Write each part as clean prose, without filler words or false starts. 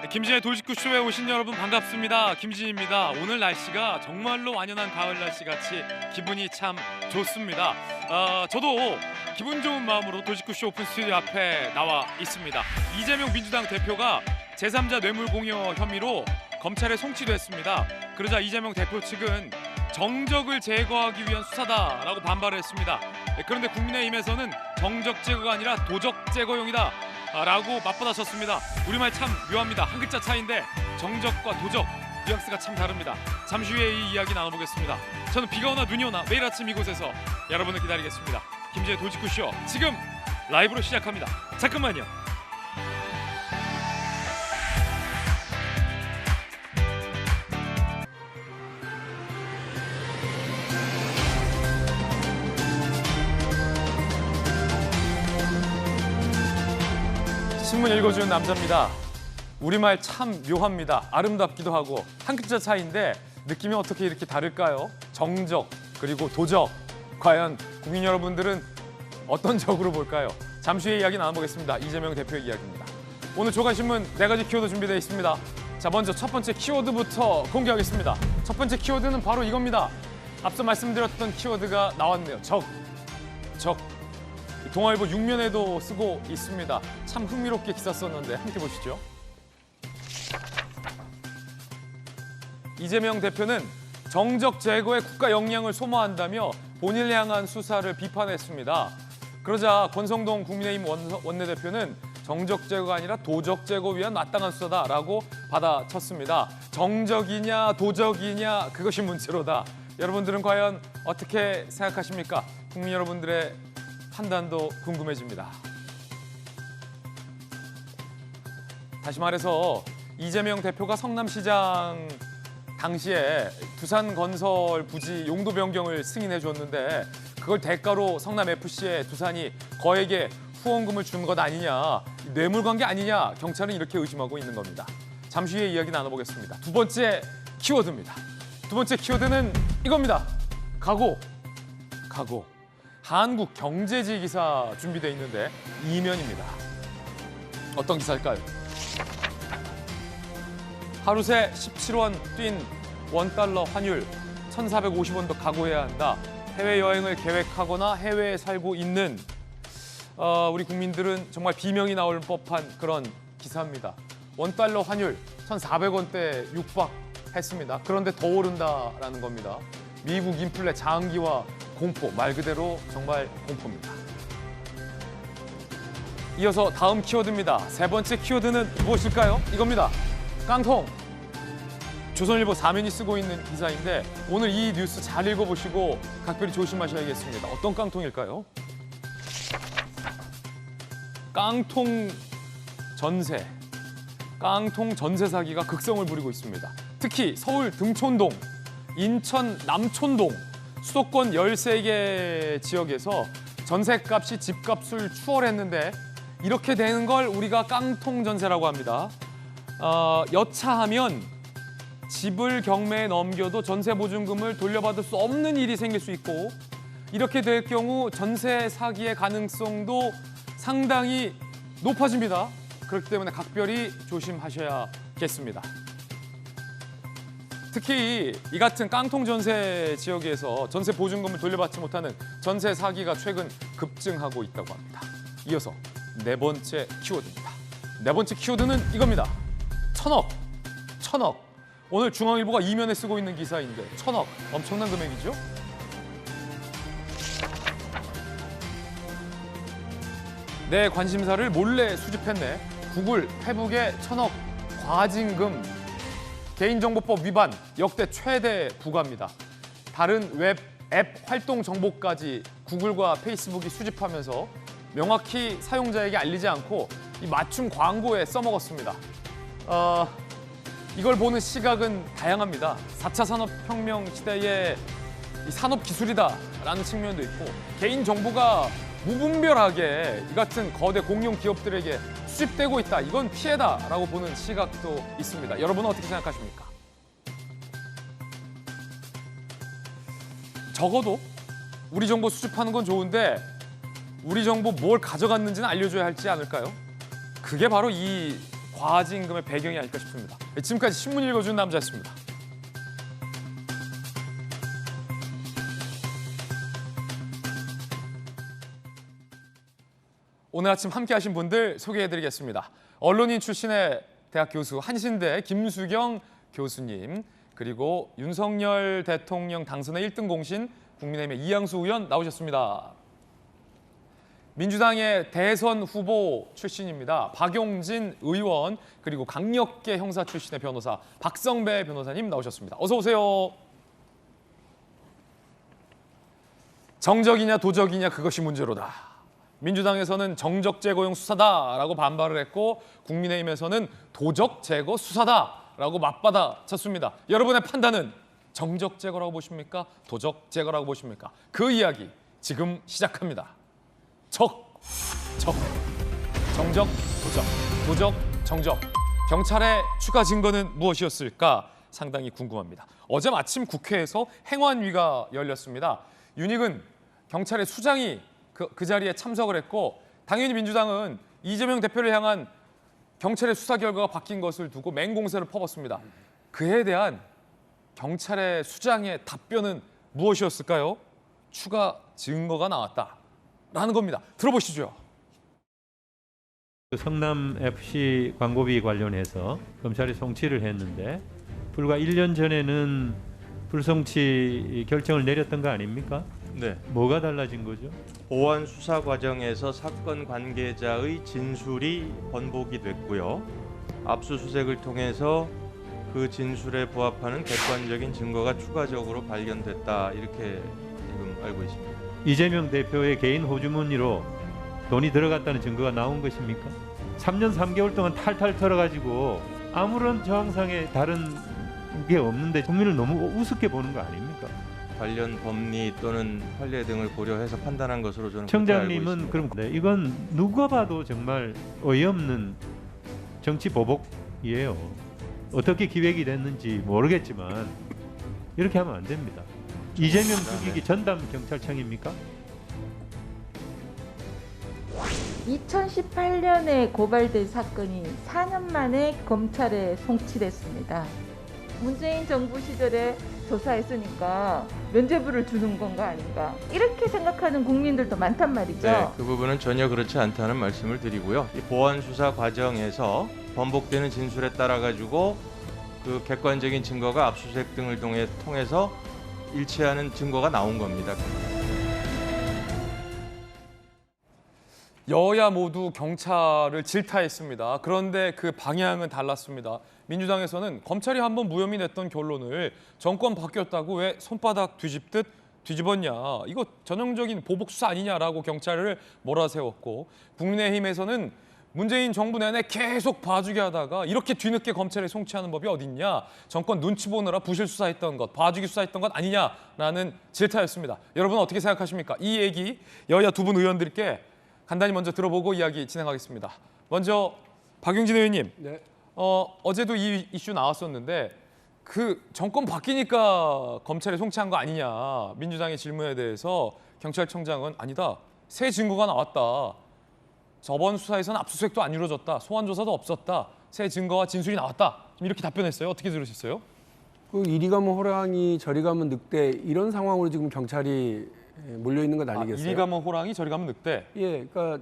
김진의 돌직구쇼에 오신 여러분 반갑습니다. 김진입니다. 오늘 날씨가 정말로 완연한 가을 날씨 같이 기분이 참 좋습니다. 저도 기분 좋은 마음으로 돌직구쇼 오픈 스튜디오 앞에 나와 있습니다. 이재명 민주당 대표가 제3자 뇌물공여 혐의로 검찰에 송치됐습니다. 그러자 이재명 대표 측은 정적을 제거하기 위한 수사다라고 반발을 했습니다. 그런데 국민의힘에서는 정적 제거가 아니라 도적 제거용이다 라고 맞받아쳤습니다. 우리말 참 묘합니다. 한 글자 차이인데 정적과 도적 뉘앙스가 참 다릅니다. 잠시 후에 이 이야기 나눠보겠습니다. 저는 비가 오나 눈이 오나 매일 아침 이곳에서 여러분을 기다리겠습니다. 김재의 돌직구쇼 지금 라이브로 시작합니다. 잠깐만요. 신문 읽어주는 남자입니다. 우리말 참 묘합니다. 아름답기도 하고 한 글자 차이인데 느낌이 어떻게 이렇게 다를까요? 정적 그리고 도적. 과연 국민 여러분들은 어떤 적으로 볼까요? 잠시 후에 이야기 나눠보겠습니다. 이재명 대표의 이야기입니다. 오늘 조간신문 4가지 키워드 준비되어 있습니다. 자, 먼저 첫 번째 키워드부터 공개하겠습니다. 첫 번째 키워드는 바로 이겁니다. 앞서 말씀드렸던 키워드가 나왔네요. 적. 동아일보 6면에도 쓰고 있습니다. 참 흥미롭게 기사 썼는데 함께 보시죠. 이재명 대표는 정적 제거에 국가 역량을 소모한다며 본인을 향한 수사를 비판했습니다. 그러자 권성동 국민의힘 원내대표는 정적 제거가 아니라 도적 제거 위한 마땅한 수사다라고 받아쳤습니다. 정적이냐 도적이냐 그것이 문제로다. 여러분들은 과연 어떻게 생각하십니까? 국민 여러분들의 판단도 궁금해집니다. 다시 말해서 이재명 대표가 성남시장 당시에 두산건설 부지 용도 변경을 승인해 줬는데 그걸 대가로 성남FC에 두산이 거액의 후원금을 준 것 아니냐, 뇌물 관계 아니냐 경찰은 이렇게 의심하고 있는 겁니다. 잠시 후에 이야기 나눠보겠습니다. 두 번째 키워드입니다. 두 번째 키워드는 이겁니다. 각오. 한국 경제지 기사 준비되어 있는데 이면입니다. 어떤 기사일까요? 하루 새 17원 뛴 원달러 환율 1,450원도 각오해야 한다. 해외여행을 계획하거나 해외에 살고 있는 우리 국민들은 정말 비명이 나올 법한 그런 기사입니다. 원달러 환율 1,400원대 육박했습니다. 그런데 더 오른다라는 겁니다. 미국 인플레 장기화 공포, 말 그대로 정말 공포입니다. 이어서 다음 키워드입니다. 세 번째 키워드는 무엇일까요? 이겁니다. 깡통. 조선일보 4면이 쓰고 있는 기사인데 오늘 이 뉴스 잘 읽어보시고 각별히 조심하셔야겠습니다. 어떤 깡통일까요? 깡통 전세 사기가 극성을 부리고 있습니다. 특히 서울 등촌동, 인천 남촌동, 수도권 13개 지역에서 전셋값이 집값을 추월했는데 이렇게 되는 걸 우리가 깡통 전세라고 합니다. 여차하면 집을 경매에 넘겨도 전세 보증금을 돌려받을 수 없는 일이 생길 수 있고 이렇게 될 경우 전세 사기의 가능성도 상당히 높아집니다. 그렇기 때문에 각별히 조심하셔야겠습니다. 특히 이 같은 깡통 전세 지역에서 전세 보증금을 돌려받지 못하는 전세 사기가 최근 급증하고 있다고 합니다. 이어서 네 번째 키워드입니다. 네 번째 키워드는 이겁니다. 천억. 오늘 중앙일보가 이면에 쓰고 있는 기사인데 천억, 엄청난 금액이죠? 내 관심사를 몰래 수집했네. 구글, 페북의 천억 과징금. 개인정보법 위반, 역대 최대 부과입니다. 다른 웹, 앱 활동 정보까지 구글과 페이스북이 수집하면서 명확히 사용자에게 알리지 않고 이 맞춤 광고에 써먹었습니다. 이걸 보는 시각은 다양합니다. 4차 산업혁명 시대의 이 산업기술이다라는 측면도 있고 개인정보가 무분별하게 이 같은 거대 공룡 기업들에게 수집되고 있다. 이건 피해다라고 보는 시각도 있습니다. 여러분은 어떻게 생각하십니까? 적어도 우리 정보 수집하는 건 좋은데 우리 정보 뭘 가져갔는지는 알려줘야 할지 않을까요? 그게 바로 이 과징금의 배경이 아닐까 싶습니다. 지금까지 신문 읽어준 남자였습니다. 오늘 아침 함께하신 분들 소개해드리겠습니다. 언론인 출신의 대학 교수 한신대 김수경 교수님, 그리고 윤석열 대통령 당선의 1등 공신 국민의힘의 이양수 의원 나오셨습니다. 민주당의 대선 후보 출신입니다. 박용진 의원, 그리고 강력계 형사 출신의 변호사 박성배 변호사님 나오셨습니다. 어서 오세요. 정적이냐 도적이냐 그것이 문제로다. 민주당에서는 정적 제거용 수사다라고 반발을 했고 국민의힘에서는 도적 제거 수사다라고 맞받아 쳤습니다. 여러분의 판단은 정적 제거라고 보십니까? 도적 제거라고 보십니까? 그 이야기 지금 시작합니다. 정적, 도적, 정적. 경찰의 추가 증거는 무엇이었을까? 상당히 궁금합니다. 어제 마침 국회에서 행안위가 열렸습니다. 윤익은 경찰의 수장이 그 자리에 참석을 했고, 당연히 민주당은 이재명 대표를 향한 경찰의 수사 결과가 바뀐 것을 두고 맹공세를 퍼붓습니다. 그에 대한 경찰의 수장의 답변은 무엇이었을까요? 추가 증거가 나왔다라는 겁니다. 들어보시죠. 성남 FC 광고비 관련해서 검찰이 송치를 했는데 불과 1년 전에는 불송치 결정을 내렸던 거 아닙니까? 네. 뭐가 달라진 거죠? 보안 수사 과정에서 사건 관계자의 진술이 번복이 됐고요. 압수수색을 통해서 그 진술에 부합하는 객관적인 증거가 추가적으로 발견됐다, 이렇게 지금 알고 있습니다. 이재명 대표의 개인 호주머니로 돈이 들어갔다는 증거가 나온 것입니까? 3년 3개월 동안 탈탈 털어가지고 아무런 정황상의 다른 게 없는데 국민을 너무 우습게 보는 거 아닙니까? 관련 법리 또는 판례 등을 고려해서 판단한 것으로 저는 청장님은 그럼 이건 누가 봐도 정말 어이없는 정치 보복이에요. 어떻게 기획이 됐는지 모르겠지만 이렇게 하면 안 됩니다. 이재명 죽이기 전담 경찰청입니까? 2018년에 고발된 사건이 4년 만에 검찰에 송치됐습니다. 문재인 정부 시절에 조사했으니까 면죄부를 주는 건가 아닌가, 이렇게 생각하는 국민들도 많단 말이죠. 네, 그 부분은 전혀 그렇지 않다는 말씀을 드리고요. 이 보안 수사 과정에서 번복되는 진술에 따라 가지고 그 객관적인 증거가 압수수색 등을 통해서 일치하는 증거가 나온 겁니다. 여야 모두 경찰을 질타했습니다. 그런데 그 방향은 달랐습니다. 민주당에서는 검찰이 한번 무혐의 냈던 결론을 정권 바뀌었다고 왜 손바닥 뒤집듯 뒤집었냐, 이거 전형적인 보복 수사 아니냐라고 경찰을 몰아세웠고, 국민의힘에서는 문재인 정부 내내 계속 봐주게 하다가 이렇게 뒤늦게 검찰에 송치하는 법이 어딨냐, 정권 눈치 보느라 부실 수사했던 것, 봐주기 수사했던 것 아니냐라는 질타였습니다. 여러분 어떻게 생각하십니까? 이 얘기 여야 두 분 의원들께 간단히 먼저 들어보고 이야기 진행하겠습니다. 먼저 박용진 의원님, 네. 어제도 이 이슈 나왔었는데 그 정권 바뀌니까 검찰에 송치한 거 아니냐, 민주당의 질문에 대해서 경찰청장은 아니다, 새 증거가 나왔다, 저번 수사에서는 압수수색도 안 이루어졌다, 소환 조사도 없었다, 새 증거와 진술이 나왔다, 이렇게 답변했어요. 어떻게 들으셨어요? 그 이리 가면 호랑이 저리 가면 늑대, 이런 상황으로 지금 경찰이 몰려 있는 건 아니겠어요? 이리 가면 호랑이 저리 가면 늑대. 예, 그러니까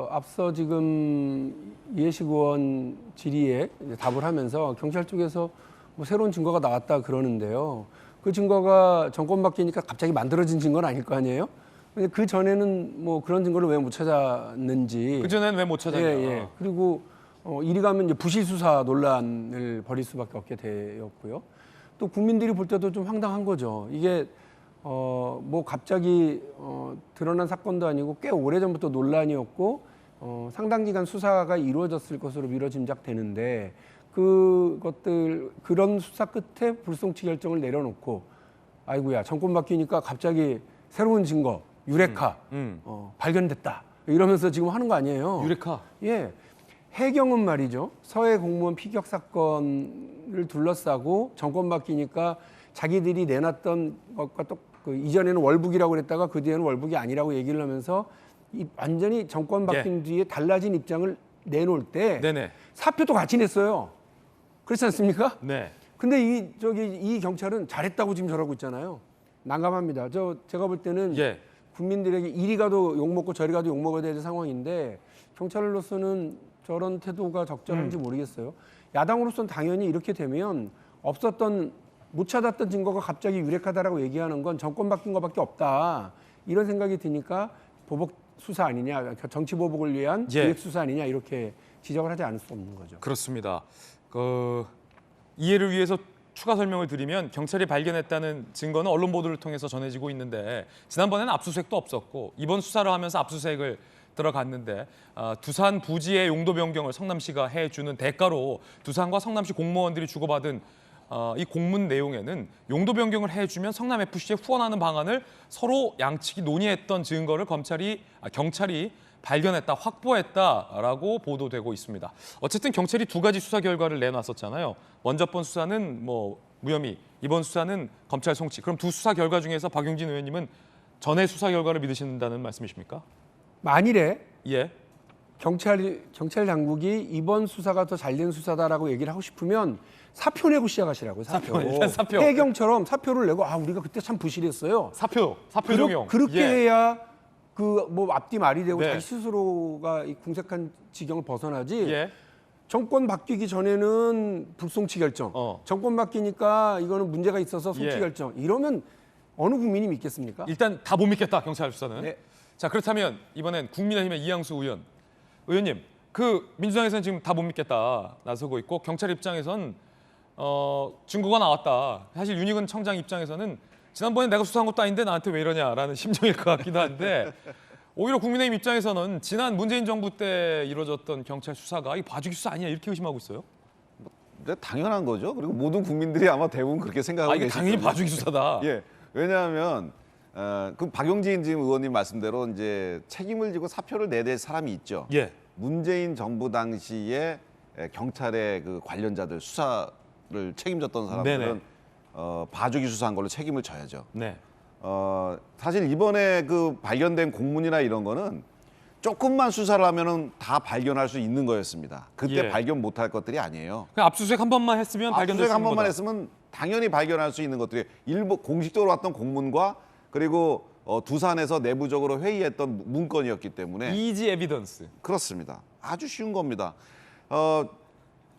앞서 지금 이해식 의원 질의에 이제 답을 하면서 경찰 쪽에서 뭐 새로운 증거가 나왔다 그러는데요. 그 증거가 정권 바뀌니까 갑자기 만들어진 증거는 아닐 거 아니에요? 근데 그 전에는 뭐 그런 증거를 왜 못 찾았는지. 그 전에는 왜 못 찾았냐. 예. 그리고 이리 가면 이제 부실 수사 논란을 벌일 수밖에 없게 되었고요. 또 국민들이 볼 때도 좀 황당한 거죠. 이게 뭐 갑자기 드러난 사건도 아니고 꽤 오래전부터 논란이었고 상당 기간 수사가 이루어졌을 것으로 미뤄 짐작되는데, 그런 수사 끝에 불송치 결정을 내려놓고 아이고야 정권 바뀌니까 갑자기 새로운 증거 유레카 발견됐다 이러면서 지금 하는 거 아니에요? 유레카. 예. 해경은 말이죠. 서해 공무원 피격 사건을 둘러싸고 정권 바뀌니까 자기들이 내놨던 것과 또 그 이전에는 월북이라고 그랬다가 그 뒤에는 월북이 아니라고 얘기를 하면서 완전히 정권 바뀐 뒤에 달라진 입장을 내놓을 때 네네. 사표도 같이 냈어요. 그렇지 않습니까? 네. 근데 이 경찰은 잘했다고 지금 저러고 있잖아요. 난감합니다. 제가 볼 때는 예. 국민들에게 이리 가도 욕 먹고 저리 가도 욕 먹어야 되는 상황인데 경찰로서는 저런 태도가 적절한지 모르겠어요. 야당으로서는 당연히 이렇게 되면 없었던 못 찾았던 증거가 갑자기 유력하다라고 얘기하는 건 정권 바뀐 것밖에 없다. 이런 생각이 드니까 보복 수사 아니냐, 정치 보복을 위한 예. 기획 수사 아니냐 이렇게 지적을 하지 않을 수 없는 거죠. 그렇습니다. 이해를 위해서 추가 설명을 드리면 경찰이 발견했다는 증거는 언론 보도를 통해서 전해지고 있는데 지난번에는 압수수색도 없었고 이번 수사를 하면서 압수수색을 들어갔는데 두산 부지의 용도 변경을 성남시가 해주는 대가로 두산과 성남시 공무원들이 주고받은 이 공문 내용에는 용도 변경을 해주면 성남FC에 후원하는 방안을 서로 양측이 논의했던 증거를 경찰이 발견했다, 확보했다라고 보도되고 있습니다. 어쨌든 경찰이 두 가지 수사 결과를 내놨었잖아요. 먼저 번 수사는 무혐의, 이번 수사는 검찰 송치. 그럼 두 수사 결과 중에서 박용진 의원님은 전의 수사 결과를 믿으신다는 말씀이십니까? 만일에 예. 경찰 당국이 이번 수사가 더 잘된 수사다라고 얘기를 하고 싶으면 사표 내고 시작하시라고요. 사표. 일단 사표. 해경처럼 사표를 내고 우리가 그때 참 부실했어요. 사표 적용. 그렇게 예. 해야 앞뒤 말이 되고 네. 자기 스스로가 이 궁색한 지경을 벗어나지. 예. 정권 바뀌기 전에는 불송치 결정. 정권 바뀌니까 이거는 문제가 있어서 송치 예. 결정. 이러면 어느 국민이 믿겠습니까? 일단 다 못 믿겠다, 경찰 수사는. 네. 자, 그렇다면 이번엔 국민의힘의 이양수 의원님, 민주당에서는 지금 다 못 믿겠다 나서고 있고 경찰 입장에선 증거가 나왔다. 사실 윤희근 청장 입장에서는 지난번에 내가 수사한 것도 아닌데 나한테 왜 이러냐라는 심정일 것 같기도 한데 오히려 국민의힘 입장에서는 지난 문재인 정부 때 이루어졌던 경찰 수사가 이 봐주기 수사 아니야 이렇게 의심하고 있어요. 근데 당연한 거죠. 그리고 모든 국민들이 아마 대부분 그렇게 생각하고 이게 계실 당연히 거예요. 봐주기 수사다. 예. 왜냐하면 그 박용진 지금 의원님 말씀대로 이제 책임을 지고 사표를 내야 될 사람이 있죠. 예. 문재인 정부 당시에 경찰의 그 관련자들 수사를 책임졌던 사람들은 네네. 봐주기 수사한 걸로 책임을 져야죠. 네. 사실 이번에 그 발견된 공문이나 이런 거는 조금만 수사를 하면은 다 발견할 수 있는 거였습니다. 그때 예. 발견 못할 것들이 아니에요. 그냥 압수수색 한 번만 했으면 발견될 압수수색 수 한 있는 번만 거다. 했으면 당연히 발견할 수 있는 것들이 일부 공식적으로 왔던 공문과 그리고 두산에서 내부적으로 회의했던 문건이었기 때문에 이지 에비던스. 그렇습니다. 아주 쉬운 겁니다.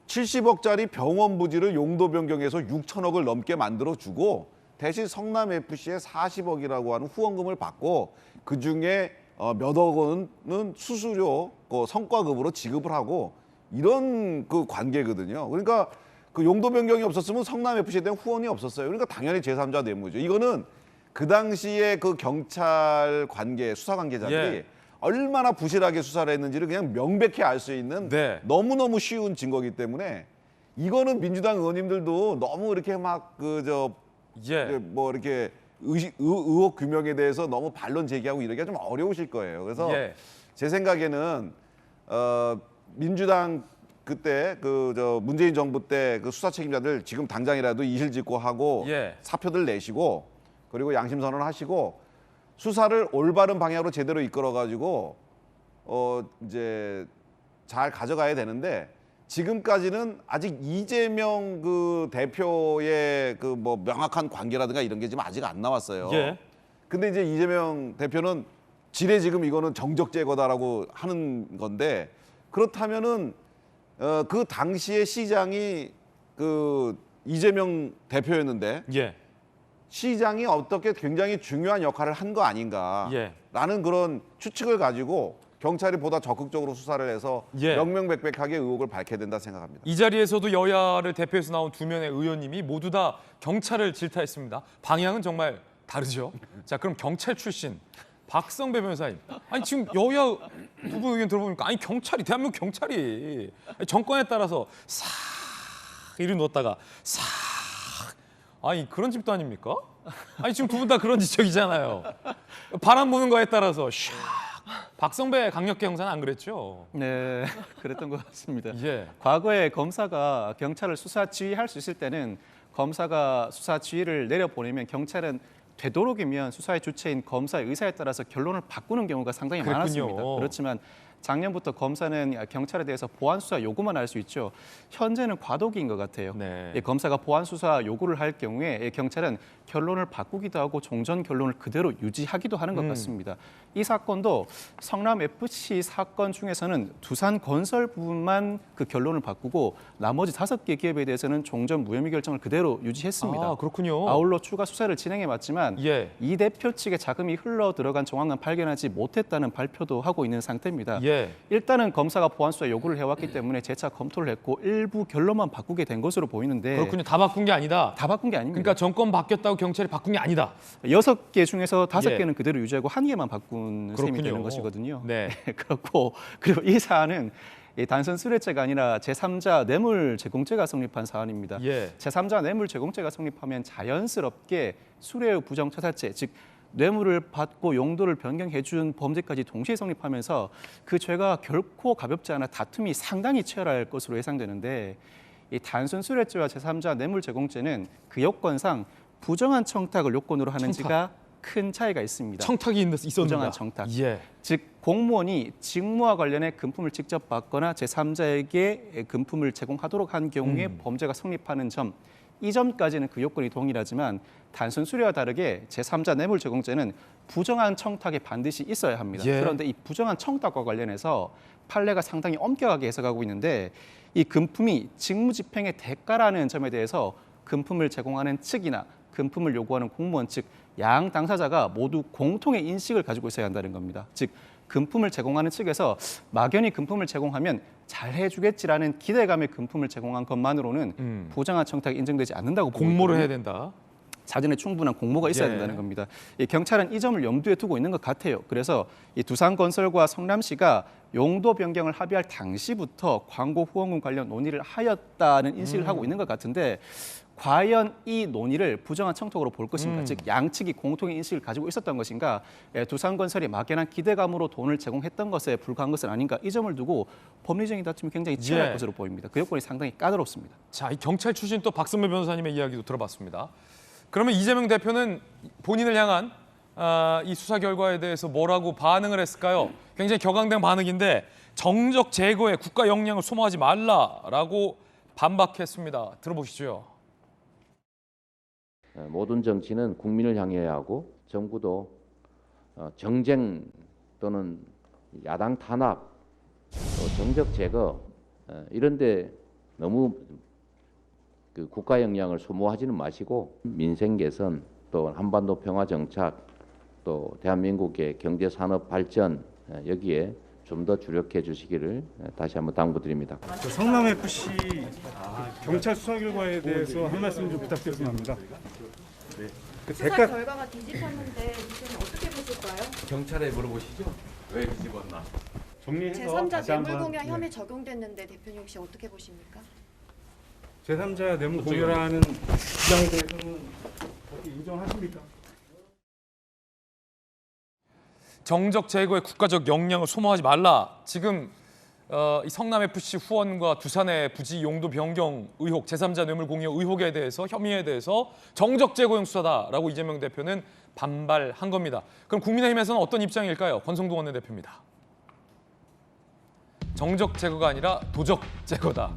70억짜리 병원 부지를 용도 변경해서 6천억을 넘게 만들어주고 대신 성남FC에 40억이라고 하는 후원금을 받고 그중에 몇억 원은 수수료 성과급으로 지급을 하고 이런 그 관계거든요. 그러니까 그 용도 변경이 없었으면 성남FC에 대한 후원이 없었어요. 그러니까 당연히 제3자 뇌물이죠. 이거는 그 당시에 그 경찰 관계, 수사 관계자들이 예. 얼마나 부실하게 수사를 했는지를 그냥 명백히 알 수 있는 네. 너무너무 쉬운 증거이기 때문에 이거는 민주당 의원님들도 너무 이렇게 막 예. 뭐 이렇게 의혹 규명에 대해서 너무 반론 제기하고 이러기가 좀 어려우실 거예요. 그래서 예. 제 생각에는 민주당 그때 문재인 정부 때 그 수사 책임자들 지금 당장이라도 이실직고 하고 예. 사표들 내시고 그리고 양심 선언하시고 수사를 올바른 방향으로 제대로 이끌어 가지고 이제 잘 가져가야 되는데 지금까지는 아직 이재명 그 대표의 그 뭐 명확한 관계라든가 이런 게 지금 아직 안 나왔어요. 예. 근데 이제 이재명 대표는 지레 지금 이거는 정적 제거다라고 하는 건데 그렇다면은 그 당시에 시장이 그 이재명 대표였는데 예. 시장이 어떻게 굉장히 중요한 역할을 한 거 아닌가라는 예. 그런 추측을 가지고 경찰이 보다 적극적으로 수사를 해서 예. 명명백백하게 의혹을 밝혀야 된다 생각합니다. 이 자리에서도 여야를 대표해서 나온 두 명의 의원님이 모두 다 경찰을 질타했습니다. 방향은 정말 다르죠. 자, 그럼 경찰 출신 박성배 변호사님. 아니 지금 여야 부부 의견 들어보니까 경찰이 대한민국 경찰이 정권에 따라서 싹 이리 놓았다가 싹 그런 집도 아닙니까? 지금 두 분 다 그런 지적이잖아요. 바람 부는 거에 따라서 샥 박성배 강력계 형사는 안 그랬죠? 네, 그랬던 것 같습니다. 예. 과거에 검사가 경찰을 수사 지휘할 수 있을 때는 검사가 수사 지휘를 내려보내면 경찰은 되도록이면 수사의 주체인 검사의 의사에 따라서 결론을 바꾸는 경우가 상당히 그랬군요. 많았습니다. 그렇지만 작년부터 검사는 경찰에 대해서 보완 수사 요구만 할 수 있죠. 현재는 과도기인 것 같아요. 네. 예, 검사가 보완 수사 요구를 할 경우에 경찰은 결론을 바꾸기도 하고 종전 결론을 그대로 유지하기도 하는 것 같습니다. 이 사건도 성남 FC 사건 중에서는 두산건설 부분만 그 결론을 바꾸고 나머지 5개 기업에 대해서는 종전 무혐의 결정을 그대로 유지했습니다. 아, 그렇군요. 아울러 추가 수사를 진행해봤지만 예. 이 대표 측에 자금이 흘러 들어간 정황은 발견하지 못했다는 발표도 하고 있는 상태입니다. 예. 일단은 검사가 보완 수사 요구를 해왔기 때문에 재차 검토를 했고 일부 결론만 바꾸게 된 것으로 보이는데 그렇군요. 다 바꾼 게 아니다. 다 바꾼 게 아닙니다. 그러니까 정권 바뀌었다고 경찰이 바꾼 게 아니다. 6개 중에서 5개는 예. 그대로 유지하고 1개만 바꾼 셈이 그렇군요. 되는 것이거든요. 네. 그리고 이 사안은 이 단순 수뢰죄가 아니라 제3자 뇌물 제공죄가 성립한 사안입니다. 예. 제3자 뇌물 제공죄가 성립하면 자연스럽게 수뢰 부정처사죄, 즉 뇌물을 받고 용도를 변경해 준 범죄까지 동시에 성립하면서 그 죄가 결코 가볍지 않아 다툼이 상당히 치열할 것으로 예상되는데 이 단순 수뢰죄와 제3자 뇌물 제공죄는 그 요건상 부정한 청탁을 요건으로 하는지가 큰 차이가 있습니다. 청탁이 있었는가? 부정한 청탁. 예. 즉 공무원이 직무와 관련해 금품을 직접 받거나 제3자에게 금품을 제공하도록 한 경우에 범죄가 성립하는 점, 이 점까지는 그 요건이 동일하지만 단순 수뢰와 다르게 제3자 뇌물 제공죄는 부정한 청탁이 반드시 있어야 합니다. 예. 그런데 이 부정한 청탁과 관련해서 판례가 상당히 엄격하게 해석하고 있는데 이 금품이 직무집행의 대가라는 점에 대해서 금품을 제공하는 측이나 금품을 요구하는 공무원 측 양 당사자가 모두 공통의 인식을 가지고 있어야 한다는 겁니다. 즉 금품을 제공하는 측에서 막연히 금품을 제공하면 잘해주겠지라는 기대감에 금품을 제공한 것만으로는 부정한 청탁이 인정되지 않는다고 보고 공모를 있거든요. 해야 된다. 자진의 충분한 공모가 있어야 예. 된다는 겁니다. 이 경찰은 이 점을 염두에 두고 있는 것 같아요. 그래서 이 두산건설과 성남시가 용도 변경을 합의할 당시부터 광고 후원금 관련 논의를 하였다는 인식을 하고 있는 것 같은데 과연 이 논의를 부정한 청탁으로 볼 것인가, 즉 양측이 공통의 인식을 가지고 있었던 것인가, 두산건설이 막연한 기대감으로 돈을 제공했던 것에 불과한 것은 아닌가, 이 점을 두고 법리적인 다툼이 굉장히 치열할 예. 것으로 보입니다. 그 요건이 상당히 까다롭습니다. 자, 이 경찰 출신 또 박선배 변호사님의 이야기도 들어봤습니다. 그러면 이재명 대표는 본인을 향한 이 수사 결과에 대해서 뭐라고 반응을 했을까요? 굉장히 격앙된 반응인데 정적 제거에 국가 역량을 소모하지 말라라고 반박했습니다. 들어보시죠. 모든 정치는 국민을 향해야 하고 정부도 정쟁 또는 야당 탄압, 또 정적 제거 이런 데 너무 그 국가 역량을 소모하지는 마시고 민생 개선, 또 한반도 평화 정착, 또 대한민국의 경제 산업 발전 여기에 좀 더 주력해 주시기를 다시 한번 당부드립니다. 성남 FC 경찰 수사 결과에 대해서 한 말씀 좀 부탁드리겠습니다. 합니다. 네. 수사 결과가 뒤집혔는데 이제는 어떻게 보실까요? 경찰에 물어보시죠. 왜 뒤집었나? 정리해서 제3자 다시 한번, 뇌물공여 혐의 적용됐는데 대표님 혹시 어떻게 보십니까? 제3자 뇌물 공여라는 주장에 대해서는 어떻게 인정하십니까? 정적 제거에 국가적 역량을 소모하지 말라. 지금 이 성남FC 후원과 두산의 부지 용도 변경 의혹, 제3자 뇌물 공여 의혹에 대해서, 혐의에 대해서 정적 제거형 수사다라고 이재명 대표는 반발한 겁니다. 그럼 국민의힘에서는 어떤 입장일까요? 권성동 원내대표입니다. 정적 제거가 아니라 도적 제거다.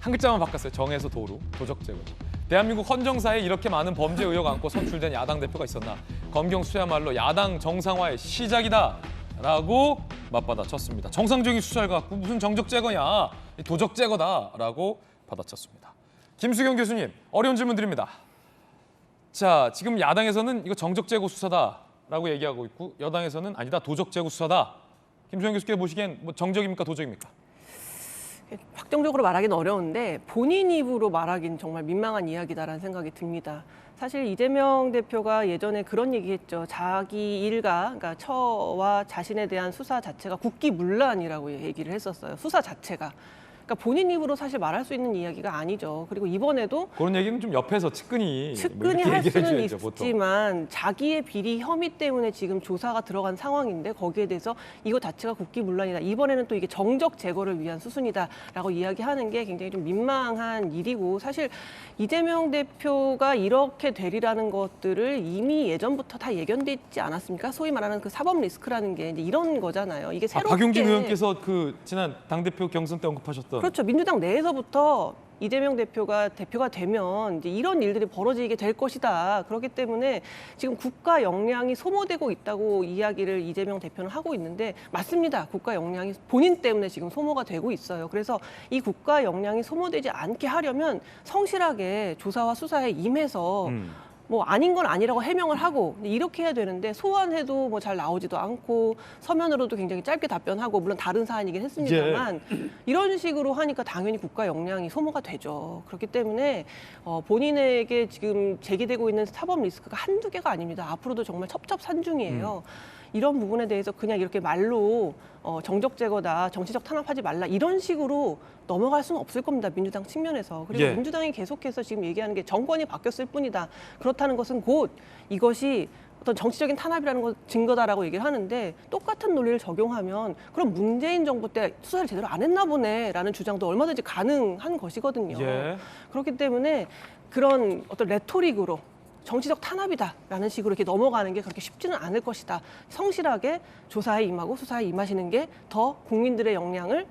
한 글자만 바꿨어요. 정에서 도로, 도적 제거다. 대한민국 헌정사에 이렇게 많은 범죄 의혹 안고 선출된 야당 대표가 있었나? 검경 수야말로 야당 정상화의 시작이다라고 맞받아쳤습니다. 정상적인 수사를 갖고 무슨 정적 제거냐? 도적 제거다라고 받아쳤습니다. 김수경 교수님, 어려운 질문 드립니다. 자, 지금 야당에서는 이거 정적 제거 수사다라고 얘기하고 있고 여당에서는 아니다, 도적 제거 수사다. 김수경 교수께서 보시기엔 뭐 정적입니까, 도적입니까? 확정적으로 말하기는 어려운데 본인 입으로 말하기는 정말 민망한 이야기다라는 생각이 듭니다. 사실 이재명 대표가 예전에 그런 얘기했죠. 자기 일가, 그러니까 처와 자신에 대한 수사 자체가 국기문란이라고 얘기를 했었어요. 수사 자체가. 그러니까 본인 입으로 사실 말할 수 있는 이야기가 아니죠. 그리고 이번에도 그런 얘기는 좀 옆에서 측근히 뭐 측근이 이렇게 할 얘기를 수는 해줘야죠, 보통. 있지만 자기의 비리 혐의 때문에 지금 조사가 들어간 상황인데 거기에 대해서 이거 자체가 국기문란이다. 이번에는 또 이게 정적 제거를 위한 수순이다라고 이야기하는 게 굉장히 좀 민망한 일이고 사실 이재명 대표가 이렇게 되리라는 것들을 이미 예전부터 다 예견돼 있지 않았습니까? 소위 말하는 그 사법 리스크라는 게 이제 이런 거잖아요. 이게 새롭게 박용진 의원께서 그 지난 당대표 경선 때 언급하셨던 그렇죠. 민주당 내에서부터 이재명 대표가 되면 이제 이런 일들이 벌어지게 될 것이다. 그렇기 때문에 지금 국가 역량이 소모되고 있다고 이야기를 이재명 대표는 하고 있는데 맞습니다. 국가 역량이 본인 때문에 지금 소모가 되고 있어요. 그래서 이 국가 역량이 소모되지 않게 하려면 성실하게 조사와 수사에 임해서 뭐 아닌 건 아니라고 해명을 하고 이렇게 해야 되는데 소환해도 뭐 잘 나오지도 않고 서면으로도 굉장히 짧게 답변하고 물론 다른 사안이긴 했습니다만 이런 식으로 하니까 당연히 국가 역량이 소모가 되죠. 그렇기 때문에 본인에게 지금 제기되고 있는 사법 리스크가 한두 개가 아닙니다. 앞으로도 정말 첩첩산중이에요. 이런 부분에 대해서 그냥 이렇게 말로 정적 제거다, 정치적 탄압하지 말라 이런 식으로 넘어갈 수는 없을 겁니다. 민주당 측면에서. 그리고 예. 민주당이 계속해서 지금 얘기하는 게 정권이 바뀌었을 뿐이다. 그렇다는 것은 곧 이것이 어떤 정치적인 탄압이라는 것 증거다라고 얘기를 하는데 똑같은 논리를 적용하면 그럼 문재인 정부 때 수사를 제대로 안 했나 보네라는 주장도 얼마든지 가능한 것이거든요. 예. 그렇기 때문에 그런 어떤 레토릭으로 정치적 탄압이다라는 식으로 이렇게 넘어가는 게 그렇게 쉽지는 않을 것이다. 성실하게 조사에 임하고 수사에 임하시는 게 더 국민들의 역량을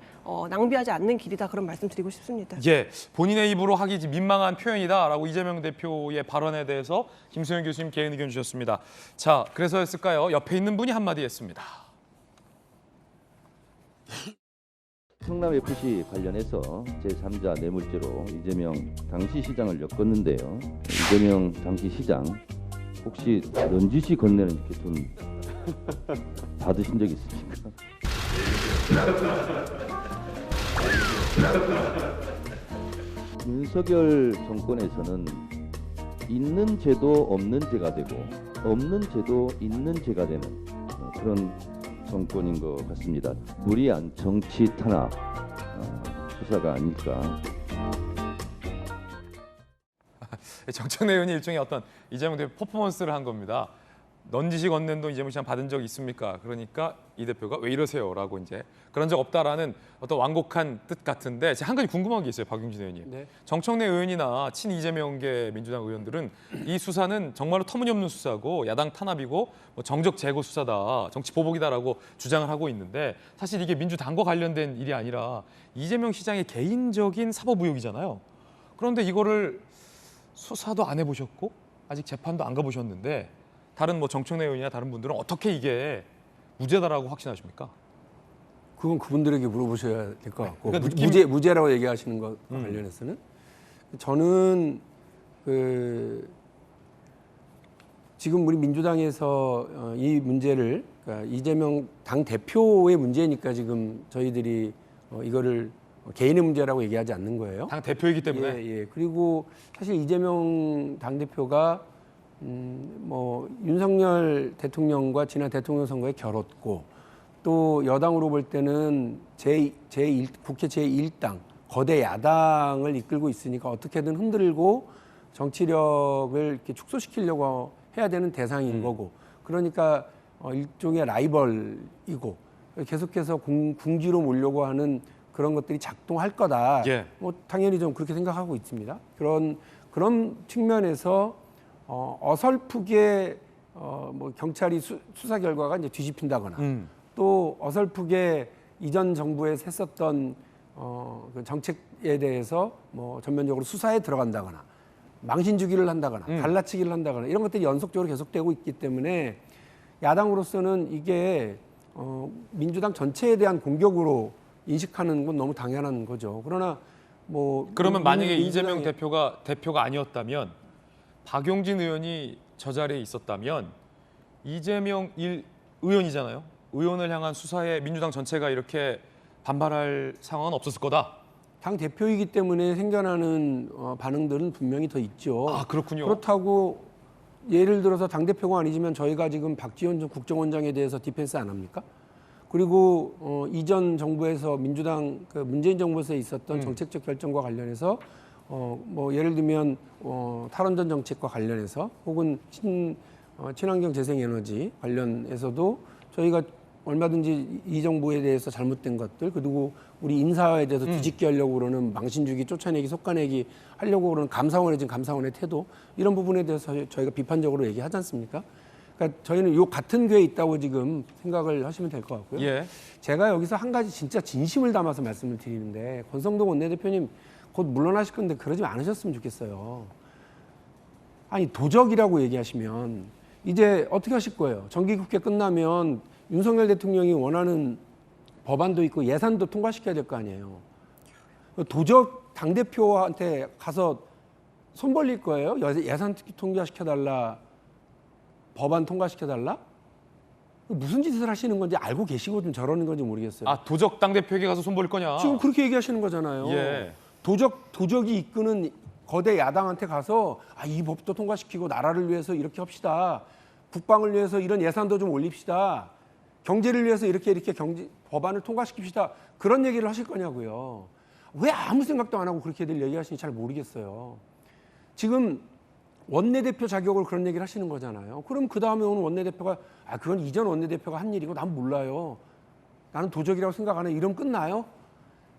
낭비하지 않는 길이다. 그런 말씀 드리고 싶습니다. 예, 본인의 입으로 하기 민망한 표현이다라고 이재명 대표의 발언에 대해서 김수현 교수님 개인 의견 주셨습니다. 자, 그래서였을까요? 옆에 있는 분이 한마디 했습니다. 성남FC 관련해서 제3자 뇌물죄로 이재명 당시 시장을 엮었는데요. 이재명 당시 시장 혹시 넌지시 건네는 이렇게 돈 받으신 적 있으십니까? 윤석열 정권에서는 있는 죄도 없는 죄가 되고 없는 죄도 있는 죄가 되는 그런 정권인 것 같습니다. 무리한 정치 탄압 수사가 아닐까. 정청래 의원이 일종의 어떤 이재명 대표 퍼포먼스를 한 겁니다. 넌지시 건넨 돈 이재명 시장 받은 적 있습니까? 그러니까 이 대표가 왜 이러세요라고 이제 그런 적 없다라는 어떤 완곡한 뜻 같은데 제가 한 가지 궁금한 게 있어요, 박용진 의원님. 네. 정청래 의원이나 친 이재명계 민주당 의원들은 이 수사는 정말로 터무니없는 수사고 야당 탄압이고 뭐 정적 제거 수사다, 정치 보복이다라고 주장을 하고 있는데 사실 이게 민주당과 관련된 일이 아니라 이재명 시장의 개인적인 사법 의혹이잖아요. 그런데 이거를 수사도 안 해보셨고 아직 재판도 안 가보셨는데 다른 뭐 정청래 의원이나 다른 분들은 어떻게 이게 무죄다라고 확신하십니까? 그건 그분들에게 물어보셔야 될 것 같고 그러니까 무죄라고 얘기하시는 것 관련해서는 저는 지금 우리 민주당에서 이 문제를 그러니까 이재명 당 대표의 문제니까 지금 저희들이 이거를 개인의 문제라고 얘기하지 않는 거예요. 당 대표이기 때문에. 예. 그리고 사실 이재명 당 대표가 뭐 윤석열 대통령과 지난 대통령 선거에 겨뤘고 또 여당으로 볼 때는 국회 제1당 거대 야당을 이끌고 있으니까 어떻게든 흔들고 정치력을 이렇게 축소시키려고 해야 되는 대상인 거고 그러니까 일종의 라이벌이고 계속해서 궁지로 몰려고 하는 그런 것들이 작동할 거다. 예. 뭐 당연히 좀 그렇게 생각하고 있습니다. 그런 측면에서 어설프게 뭐 경찰이 수사 결과가 이제 뒤집힌다거나 또 어설프게 이전 정부에서 했었던 그 정책에 대해서 뭐 전면적으로 수사에 들어간다거나 망신주기를 한다거나 갈라치기를 한다거나 이런 것들이 연속적으로 계속되고 있기 때문에 야당으로서는 이게 민주당 전체에 대한 공격으로 인식하는 건 너무 당연한 거죠. 그러나 뭐 그러면 만약에 이재명 대표가 아니었다면 박용진 의원이 저 자리에 있었다면 이재명 의원이잖아요. 의원을 향한 수사에 민주당 전체가 이렇게 반발할 상황은 없었을 거다. 당 대표이기 때문에 생겨나는 반응들은 분명히 더 있죠. 아, 그렇군요. 그렇다고 예를 들어서 당 대표가 아니지만 저희가 지금 박지원 전 국정원장에 대해서 디펜스 안 합니까? 그리고 이전 정부에서 민주당 그 문재인 정부에서 있었던 정책적 결정과 관련해서 뭐 예를 들면 탈원전 정책과 관련해서 혹은 친환경 재생에너지 관련해서도 저희가 얼마든지 이 정부에 대해서 잘못된 것들 그리고 우리 인사에 대해서 뒤집게 하려고 그러는 망신주기, 쫓아내기, 솎아내기 하려고 그러는 감사원의 지금 감사원의 태도 이런 부분에 대해서 저희가 비판적으로 얘기하지 않습니까? 그러니까 저희는 요 같은 궤에 있다고 지금 생각을 하시면 될 것 같고요. 예. 제가 여기서 한 가지 진짜 진심을 담아서 말씀을 드리는데 권성동 원내대표님 곧 물러나실 건데 그러지 않으셨으면 좋겠어요. 아니 도적이라고 얘기하시면 이제 어떻게 하실 거예요? 정기국회 끝나면 윤석열 대통령이 원하는 법안도 있고 예산도 통과시켜야 될 거 아니에요. 도적 당대표한테 가서 손 벌릴 거예요? 예산 통과시켜달라, 법안 통과시켜달라? 무슨 짓을 하시는 건지 알고 계시고 좀 저러는 건지 모르겠어요. 아, 도적 당대표에게 가서 손 벌릴 거냐? 지금 그렇게 얘기하시는 거잖아요. 예. 도적이 이끄는 거대 야당한테 가서 이 법도 통과시키고 나라를 위해서 이렇게 합시다. 국방을 위해서 이런 예산도 좀 올립시다. 경제를 위해서 이렇게 경제 법안을 통과시킵시다. 그런 얘기를 하실 거냐고요. 왜 아무 생각도 안 하고 그렇게들 얘기하시는지 잘 모르겠어요. 지금 원내대표 자격으로 그런 얘기를 하시는 거잖아요. 그럼 그 다음에 오는 원내대표가 그건 이전 원내대표가 한 일이고 난 몰라요. 나는 도적이라고 생각 안 해. 이러면 끝나요?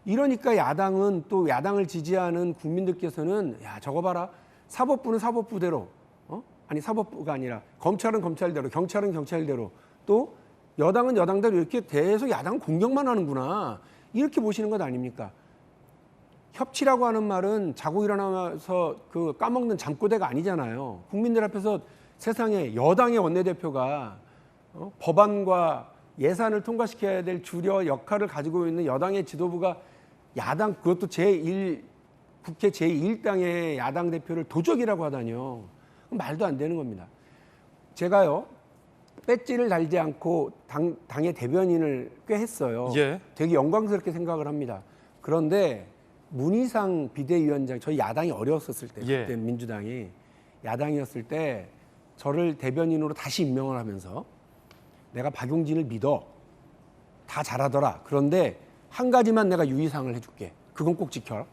이러니까 야당은 또 야당을 지지하는 국민들께서는 저거 봐라. 사법부는 사법부대로 아니 사법부가 아니라 검찰은 검찰대로 경찰은 경찰대로 또 여당은 여당대로 이렇게 계속 야당 공격만 하는구나. 이렇게 보시는 것 아닙니까? 협치라고 하는 말은 자고 일어나서 그 까먹는 잠꼬대가 아니잖아요. 국민들 앞에서 세상에 여당의 원내대표가 법안과 예산을 통과시켜야 될 주력 역할을 가지고 있는 여당의 지도부가 야당 그것도 국회 제1당의 야당 대표를 도적이라고 하다니요. 말도 안 되는 겁니다. 제가요. 배지를 달지 않고 당의 대변인을 꽤 했어요. 예. 되게 영광스럽게 생각을 합니다. 그런데 문희상 비대위원장, 저희 야당이 어려웠었을 때, 예. 그때 민주당이 야당이었을 때 저를 대변인으로 다시 임명을 하면서 내가 박용진을 믿어. 다 잘하더라. 그런데 한 가지만 내가 유의사항을 해줄게. 그건 꼭 지켜라.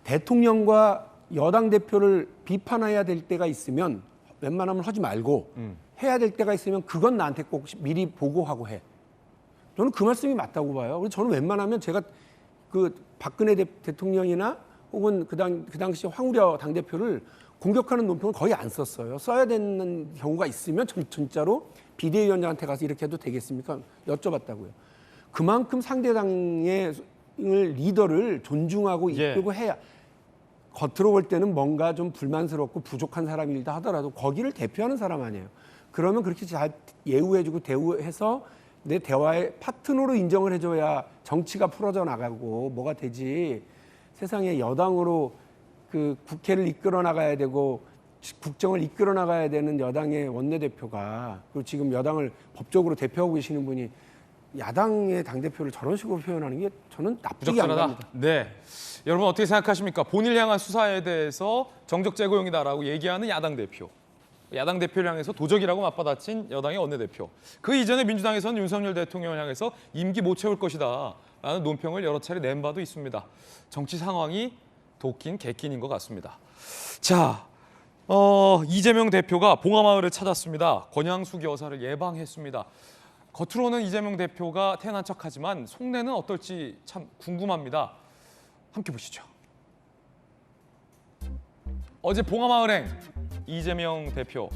대통령과 여당 대표를 비판해야 될 때가 있으면 웬만하면 하지 말고 해야 될 때가 있으면 그건 나한테 꼭 미리 보고하고 해. 저는 그 말씀이 맞다고 봐요. 그래서 저는 웬만하면 제가 그 박근혜 대통령이나 혹은 그 당시 황우려 당대표를 공격하는 논평을 거의 안 썼어요. 써야 되는 경우가 있으면 진짜로 비대위원장한테 가서 이렇게 해도 되겠습니까? 여쭤봤다고요. 그만큼 상대당의 리더를 존중하고 이끌고 해야 겉으로 볼 때는 뭔가 좀 불만스럽고 부족한 사람이다 하더라도 거기를 대표하는 사람 아니에요. 그러면 그렇게 잘 예우해주고 대우해서 내 대화의 파트너로 인정을 해줘야 정치가 풀어져 나가고 뭐가 되지. 세상에 여당으로 그 국회를 이끌어 나가야 되고 국정을 이끌어 나가야 되는 여당의 원내대표가 그리고 지금 여당을 법적으로 대표하고 계시는 분이 야당의 당대표를 저런 식으로 표현하는 게 저는 납득이 안 갑니다. 네. 여러분 어떻게 생각하십니까? 본인을 향한 수사에 대해서 정적 제고용이다라고 얘기하는 야당 대표. 야당 대표를 향해서 도적이라고 맞받아친 여당의 원내대표. 그 이전에 민주당에서는 윤석열 대통령을 향해서 임기 못 채울 것이다 라는 논평을 여러 차례 낸 바도 있습니다. 정치 상황이 도끼인 객끼인 것 같습니다. 자, 이재명 대표가 봉하마을을 찾았습니다. 권양숙 여사를 예방했습니다. 겉으로는 이재명 대표가 태어난 척하지만 속내는 어떨지 참 궁금합니다. 함께 보시죠. 어제 봉하마을행 이재명 대표,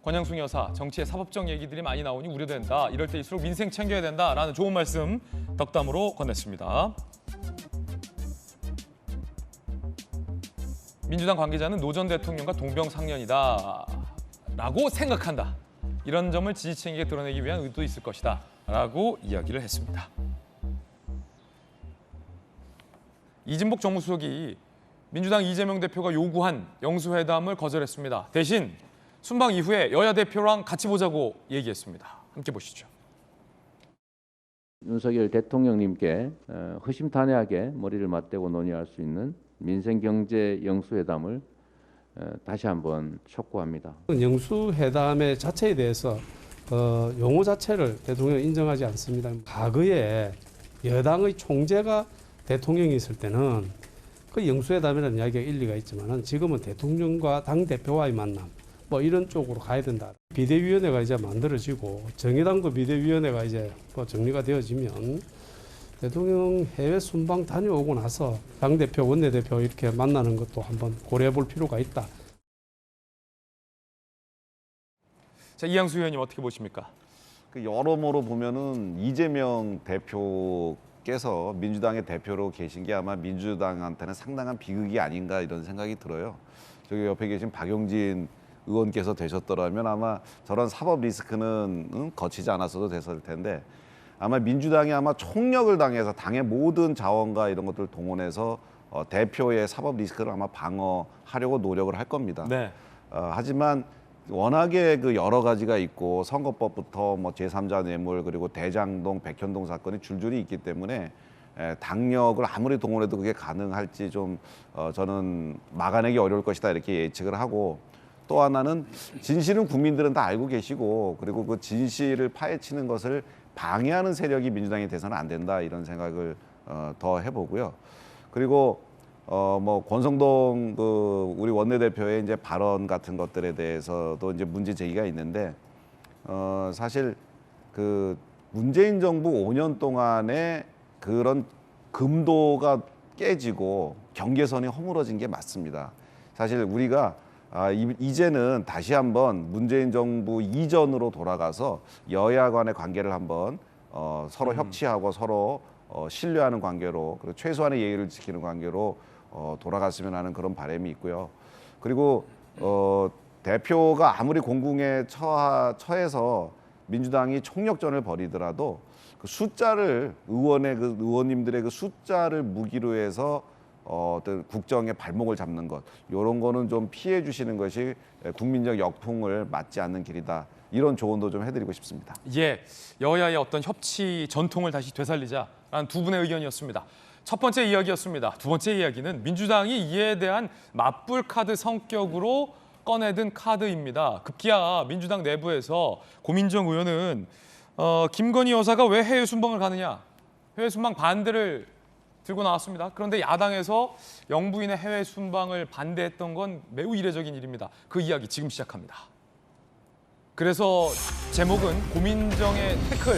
권양숙 여사 정치의 사법적 얘기들이 많이 나오니 우려된다. 이럴 때일수록 민생 챙겨야 된다라는 좋은 말씀 덕담으로 건넸습니다. 민주당 관계자는 노 전 대통령과 동병상련이다 라고 생각한다. 이런 점을 지지층에게 드러내기 위한 의도도 있을 것이다 라고 이야기를 했습니다. 이진복 정무수석이 민주당 이재명 대표가 요구한 영수회담을 거절했습니다. 대신 순방 이후에 여야 대표랑 같이 보자고 얘기했습니다. 함께 보시죠. 윤석열 대통령님께 허심탄회하게 머리를 맞대고 논의할 수 있는 민생경제 영수회담을 다시 한번 촉구합니다. 영수회담의 자체에 대해서 용어 자체를 대통령이 인정하지 않습니다. 과거에 여당의 총재가 대통령이 있을 때는 그 영수회담이라는 이야기가 일리가 있지만은 지금은 대통령과 당대표와의 만남 뭐 이런 쪽으로 가야 된다. 비대위원회가 이제 만들어지고 정의당도 비대위원회가 이제 뭐 정리가 되어지면 대통령 해외 순방 다녀오고 나서 당대표, 원내대표 이렇게 만나는 것도 한번 고려해 볼 필요가 있다. 자, 이양수 의원님 어떻게 보십니까? 그 여러모로 보면은 이재명 대표께서 민주당의 대표로 계신 게 아마 민주당한테는 상당한 비극이 아닌가 이런 생각이 들어요. 저기 옆에 계신 박용진 의원께서 되셨더라면 아마 저런 사법 리스크는 거치지 않았어도 됐을 텐데 아마 민주당이 아마 총력을 당해서 당의 모든 자원과 이런 것들을 동원해서 대표의 사법 리스크를 아마 방어하려고 노력을 할 겁니다. 네. 하지만 워낙에 그 여러 가지가 있고 선거법부터 뭐 제3자 뇌물 그리고 대장동, 백현동 사건이 줄줄이 있기 때문에 당력을 아무리 동원해도 그게 가능할지 좀 저는 막아내기 어려울 것이다 이렇게 예측을 하고 또 하나는 진실은 국민들은 다 알고 계시고 그리고 그 진실을 파헤치는 것을 방해하는 세력이 민주당이 돼서는 안 된다 이런 생각을 더 해보고요. 그리고 뭐 권성동 그 우리 원내대표의 이제 발언 같은 것들에 대해서도 이제 문제 제기가 있는데 사실 그 문재인 정부 5년 동안에 그런 금도가 깨지고 경계선이 허물어진 게 맞습니다. 사실 우리가 이제는 다시 한번 문재인 정부 이전으로 돌아가서 여야 간의 관계를 한번 서로 협치하고 서로 신뢰하는 관계로 그리고 최소한의 예의를 지키는 관계로 돌아갔으면 하는 그런 바람이 있고요. 그리고 대표가 아무리 공궁에 처해서 민주당이 총력전을 벌이더라도 그 숫자를 의원님들의 그 숫자를 무기로 해서 어떤 국정의 발목을 잡는 것 이런 거는 좀 피해 주시는 것이 국민적 역풍을 맞지 않는 길이다. 이런 조언도 좀 해드리고 싶습니다. 예, 여야의 어떤 협치 전통을 다시 되살리자라는 두 분의 의견이었습니다. 첫 번째 이야기였습니다. 두 번째 이야기는 민주당이 이에 대한 맞불 카드 성격으로 꺼내든 카드입니다. 급기야 민주당 내부에서 고민정 의원은 김건희 여사가 왜 해외 순방을 가느냐, 해외 순방 반대를 들고 나왔습니다. 그런데 야당에서 영부인의 해외 순방을 반대했던 건 매우 이례적인 일입니다. 그 이야기 지금 시작합니다. 그래서 제목은 고민정의 태클,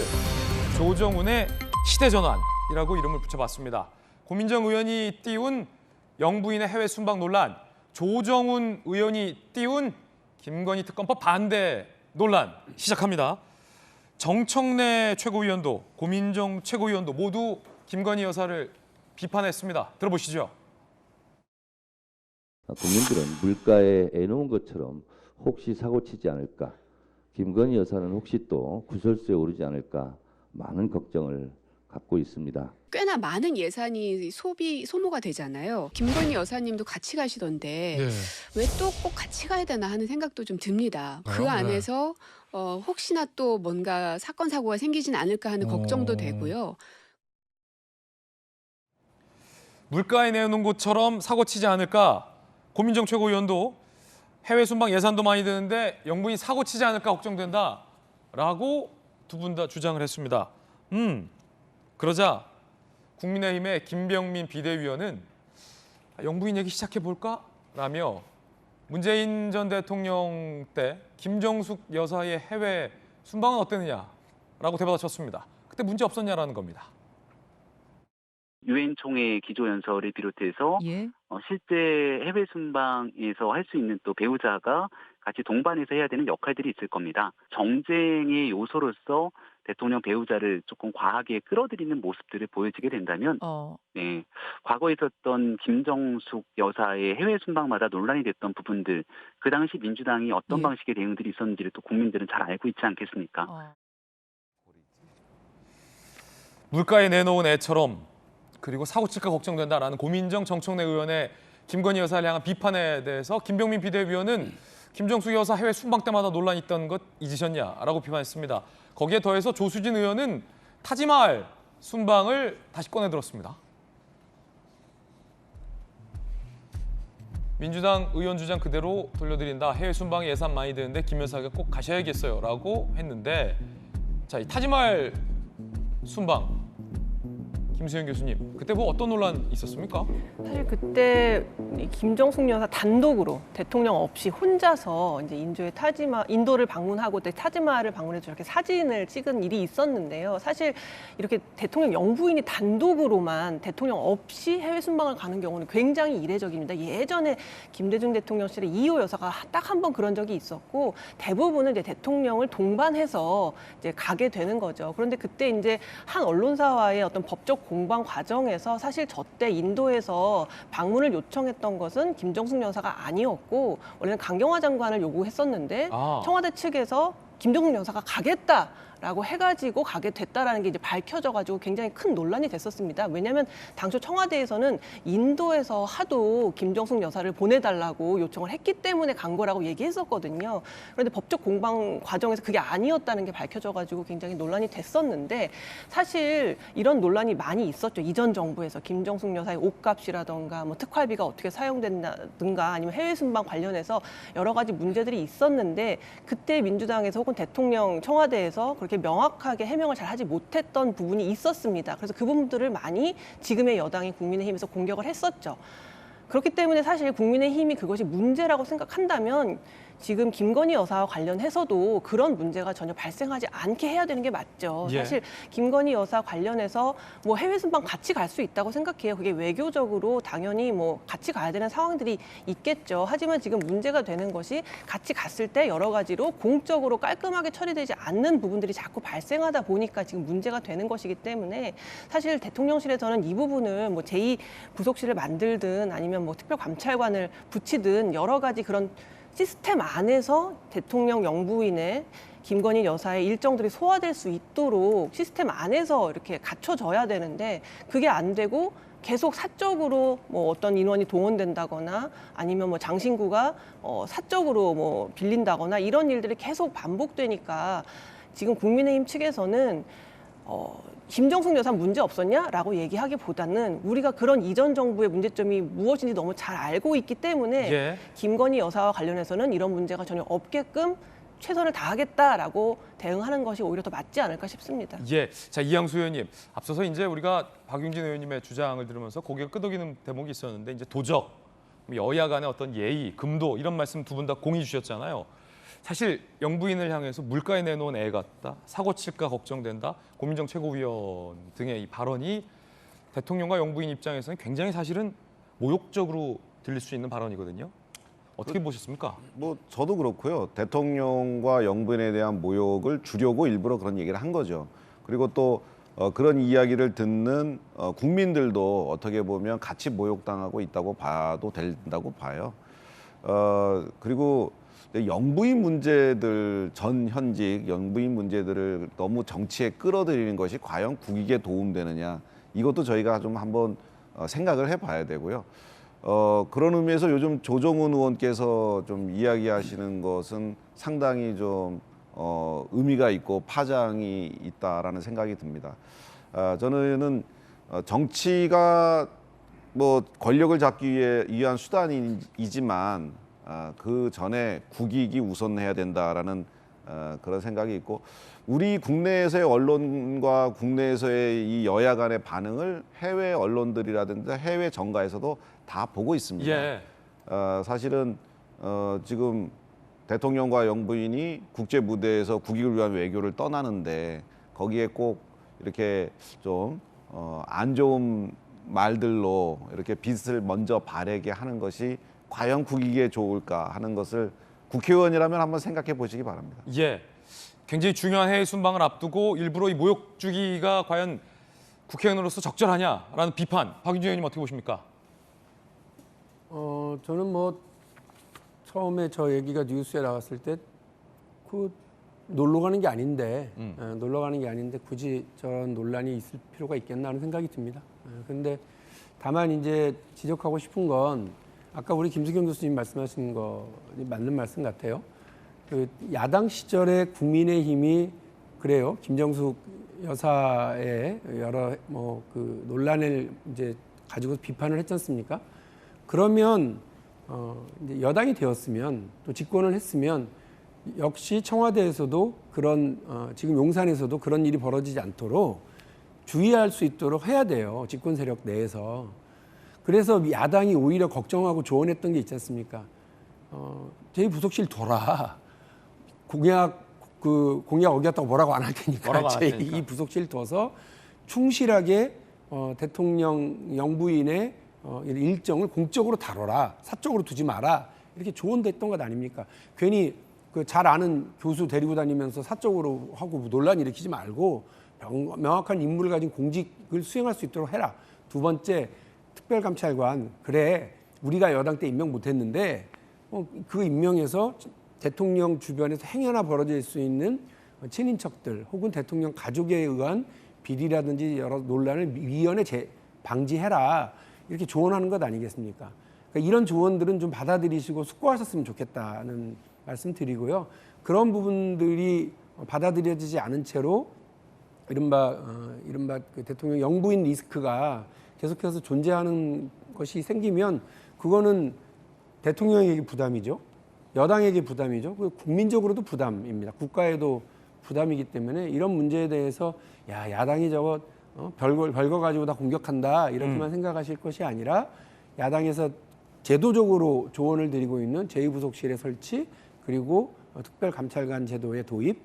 조정훈의 시대전환이라고 이름을 붙여봤습니다. 고민정 의원이 띄운 영부인의 해외 순방 논란, 조정훈 의원이 띄운 김건희 특검법 반대 논란 시작합니다. 정청래 최고위원도 고민정 최고위원도 모두 김건희 여사를 비판했습니다. 들어보시죠. 국민들은 물가에 애놓은 것처럼 혹시 사고치지 않을까, 김건희 여사는 혹시 또 구설수에 오르지 않을까 많은 걱정을 갖고 있습니다. 꽤나 많은 예산이 소모가 되잖아요. 김건희 여사님도 같이 가시던데 네. 왜 또 꼭 같이 가야 되나 하는 생각도 좀 듭니다. 그 안에서 혹시나 또 뭔가 사건 사고가 생기진 않을까 하는 걱정도 되고요. 물가에 내놓은 것처럼 사고치지 않을까, 고민정 최고위원도 해외 순방 예산도 많이 드는데 영부인이 사고치지 않을까 걱정된다라고 두 분 다 주장을 했습니다. 그러자 국민의힘의 김병민 비대위원은 영부인 얘기 시작해볼까? 라며 문재인 전 대통령 때 김정숙 여사의 해외 순방은 어땠느냐라고 되받아쳤습니다. 그때 문제 없었냐라는 겁니다. 유엔 총회 기조연설을 비롯해서 실제 해외 순방에서 할 수 있는 또 배우자가 같이 동반해서 해야 되는 역할들이 있을 겁니다. 정쟁의 요소로서 대통령 배우자를 조금 과하게 끌어들이는 모습들을 보여지게 된다면 네, 과거에 있었던 김정숙 여사의 해외 순방마다 논란이 됐던 부분들, 그 당시 민주당이 어떤 방식의 대응들이 있었는지를 또 국민들은 잘 알고 있지 않겠습니까? 물가에 내놓은 애처럼, 그리고 사고칠까 걱정된다라는 고민정 정청래 의원의 김건희 여사를 향한 비판에 대해서 김병민 비대위원은 김정숙 여사 해외 순방 때마다 논란이 있던 것 잊으셨냐라고 비판했습니다. 거기에 더해서 조수진 의원은 타지마할 순방을 다시 꺼내들었습니다. 민주당 의원 주장 그대로 돌려드린다. 해외 순방 예산 많이 드는데 김 여사가 꼭 가셔야겠어요. 라고 했는데 자, 이 타지말 순방 김수현 교수님, 그때 뭐 어떤 논란 있었습니까? 사실 그때 이 김정숙 여사 단독으로 대통령 없이 혼자서 이제 인도를 방문하고 타지마할을 방문해서 저렇게 사진을 찍은 일이 있었는데요. 사실 이렇게 대통령 영부인이 단독으로만 대통령 없이 해외 순방을 가는 경우는 굉장히 이례적입니다. 예전에 김대중 대통령 시절에 이호 여사가 딱 한 번 그런 적이 있었고 대부분은 이제 대통령을 동반해서 이제 가게 되는 거죠. 그런데 그때 이제 한 언론사와의 어떤 법적 공방 과정에서 사실 저 때 인도에서 방문을 요청했던 것은 김정숙 여사가 아니었고 원래는 강경화 장관을 요구했었는데 청와대 측에서 김정숙 여사가 가겠다라고 해가지고 가게 됐다라는 게 이제 밝혀져가지고 굉장히 큰 논란이 됐었습니다. 왜냐하면 당초 청와대에서는 인도에서 하도 김정숙 여사를 보내달라고 요청을 했기 때문에 간 거라고 얘기했었거든요. 그런데 법적 공방 과정에서 그게 아니었다는 게 밝혀져가지고 굉장히 논란이 됐었는데 사실 이런 논란이 많이 있었죠. 이전 정부에서 김정숙 여사의 옷값이라던가 뭐 특활비가 어떻게 사용된다든가 아니면 해외 순방 관련해서 여러 가지 문제들이 있었는데 그때 민주당에서 혹은 대통령 청와대에서 그렇게 명확하게 해명을 잘 하지 못했던 부분이 있었습니다. 그래서 그 부분들을 많이 지금의 여당이 국민의힘에서 공격을 했었죠. 그렇기 때문에 사실 국민의힘이 그것이 문제라고 생각한다면 지금 김건희 여사와 관련해서도 그런 문제가 전혀 발생하지 않게 해야 되는 게 맞죠. 예. 사실 김건희 여사 관련해서 뭐 해외 순방 같이 갈 수 있다고 생각해요. 그게 외교적으로 당연히 뭐 같이 가야 되는 상황들이 있겠죠. 하지만 지금 문제가 되는 것이 같이 갔을 때 여러 가지로 공적으로 깔끔하게 처리되지 않는 부분들이 자꾸 발생하다 보니까 지금 문제가 되는 것이기 때문에 사실 대통령실에서는 이 부분을 뭐 제2 부속실을 만들든 아니면 뭐 특별감찰관을 붙이든 여러 가지 그런 시스템 안에서 대통령 영부인의 김건희 여사의 일정들이 소화될 수 있도록 시스템 안에서 이렇게 갖춰져야 되는데 그게 안 되고 계속 사적으로 뭐 어떤 인원이 동원된다거나 아니면 뭐 장신구가 사적으로 뭐 빌린다거나 이런 일들이 계속 반복되니까 지금 국민의힘 측에서는 김정숙 여사 문제 없었냐라고 얘기하기보다는 우리가 그런 이전 정부의 문제점이 무엇인지 너무 잘 알고 있기 때문에 예. 김건희 여사와 관련해서는 이런 문제가 전혀 없게끔 최선을 다하겠다라고 대응하는 것이 오히려 더 맞지 않을까 싶습니다. 예, 자 이양수 의원님, 앞서서 이제 우리가 박용진 의원님의 주장을 들으면서 고개가 끄덕이는 대목이 있었는데 이제 도적, 여야 간의 어떤 예의, 금도 이런 말씀 두 분 다 공히 주셨잖아요. 사실 영부인을 향해서 물가에 내놓은 애 같다, 사고 칠까 걱정된다, 고민정 최고위원 등의 이 발언이 대통령과 영부인 입장에서는 굉장히 사실은 모욕적으로 들릴 수 있는 발언이거든요. 어떻게 보셨습니까? 뭐 저도 그렇고요. 대통령과 영부인에 대한 모욕을 주려고 일부러 그런 얘기를 한 거죠. 그리고 또 그런 이야기를 듣는 국민들도 어떻게 보면 같이 모욕당하고 있다고 봐도 된다고 봐요. 그리고 영부인 문제들, 전 현직 영부인 문제들을 너무 정치에 끌어들이는 것이 과연 국익에 도움되느냐, 이것도 저희가 좀 한번 생각을 해봐야 되고요. 그런 의미에서 요즘 조정훈 의원께서 좀 이야기하시는 것은 상당히 좀 의미가 있고 파장이 있다라는 생각이 듭니다. 저는 정치가 뭐 권력을 잡기 위한 수단이지만 그 전에 국익이 우선해야 된다라는 그런 생각이 있고, 우리 국내에서의 언론과 국내에서의 이 여야 간의 반응을 해외 언론들이라든지 해외 정가에서도 다 보고 있습니다. 예. 사실은 지금 대통령과 영부인이 국제 무대에서 국익을 위한 외교를 떠나는데 거기에 꼭 이렇게 좀 안 좋은 말들로 이렇게 빛을 먼저 바래게 하는 것이 과연 국익에 좋을까 하는 것을 국회의원이라면 한번 생각해 보시기 바랍니다. 예, 굉장히 중요한 해외 순방을 앞두고 일부러 이 모욕 주기가 과연 국회의원으로서 적절하냐라는 비판, 박윤진 의원님 어떻게 보십니까? 저는 뭐 처음에 저 얘기가 뉴스에 나왔을 때 그 놀러 가는 게 아닌데 놀러 가는 게 아닌데 굳이 저런 논란이 있을 필요가 있겠나 하는 생각이 듭니다. 그런데 다만 이제 지적하고 싶은 건 아까 우리 김수경 교수님 말씀하신 거 맞는 말씀 같아요. 그 야당 시절에 국민의힘이 그래요. 김정숙 여사의 여러 뭐 그 논란을 이제 가지고 비판을 했지 않습니까? 그러면 이제 여당이 되었으면 또 집권을 했으면 역시 청와대에서도 그런 지금 용산에서도 그런 일이 벌어지지 않도록 주의할 수 있도록 해야 돼요. 집권 세력 내에서. 그래서 야당이 오히려 걱정하고 조언했던 게 있지 않습니까? 제2부속실 둬라. 공약 어겼다고 뭐라고 안 할 테니까 제2 부속실 둬서 충실하게 대통령 영부인의 일정을 공적으로 다뤄라. 사적으로 두지 마라. 이렇게 조언됐던 것 아닙니까? 괜히 그 잘 아는 교수 데리고 다니면서 사적으로 하고 논란 일으키지 말고 명확한 임무를 가진 공직을 수행할 수 있도록 해라. 두 번째, 특별감찰관. 그래, 우리가 여당 때 임명 못했는데 그 임명에서 대통령 주변에서 행여나 벌어질 수 있는 친인척들 혹은 대통령 가족에 의한 비리라든지 여러 논란을 미연에 방지해라. 이렇게 조언하는 것 아니겠습니까? 그러니까 이런 조언들은 좀 받아들이시고 숙고하셨으면 좋겠다는 말씀 드리고요. 그런 부분들이 받아들여지지 않은 채로 이른바 그 대통령 영부인 리스크가 계속해서 존재하는 것이 생기면 그거는 대통령에게 부담이죠. 여당에게 부담이죠. 국민적으로도 부담입니다. 국가에도 부담이기 때문에 이런 문제에 대해서 야당이 저거 별거 가지고 다 공격한다 이렇게만 생각하실 것이 아니라 야당에서 제도적으로 조언을 드리고 있는 제2부속실의 설치 그리고 특별감찰관 제도의 도입,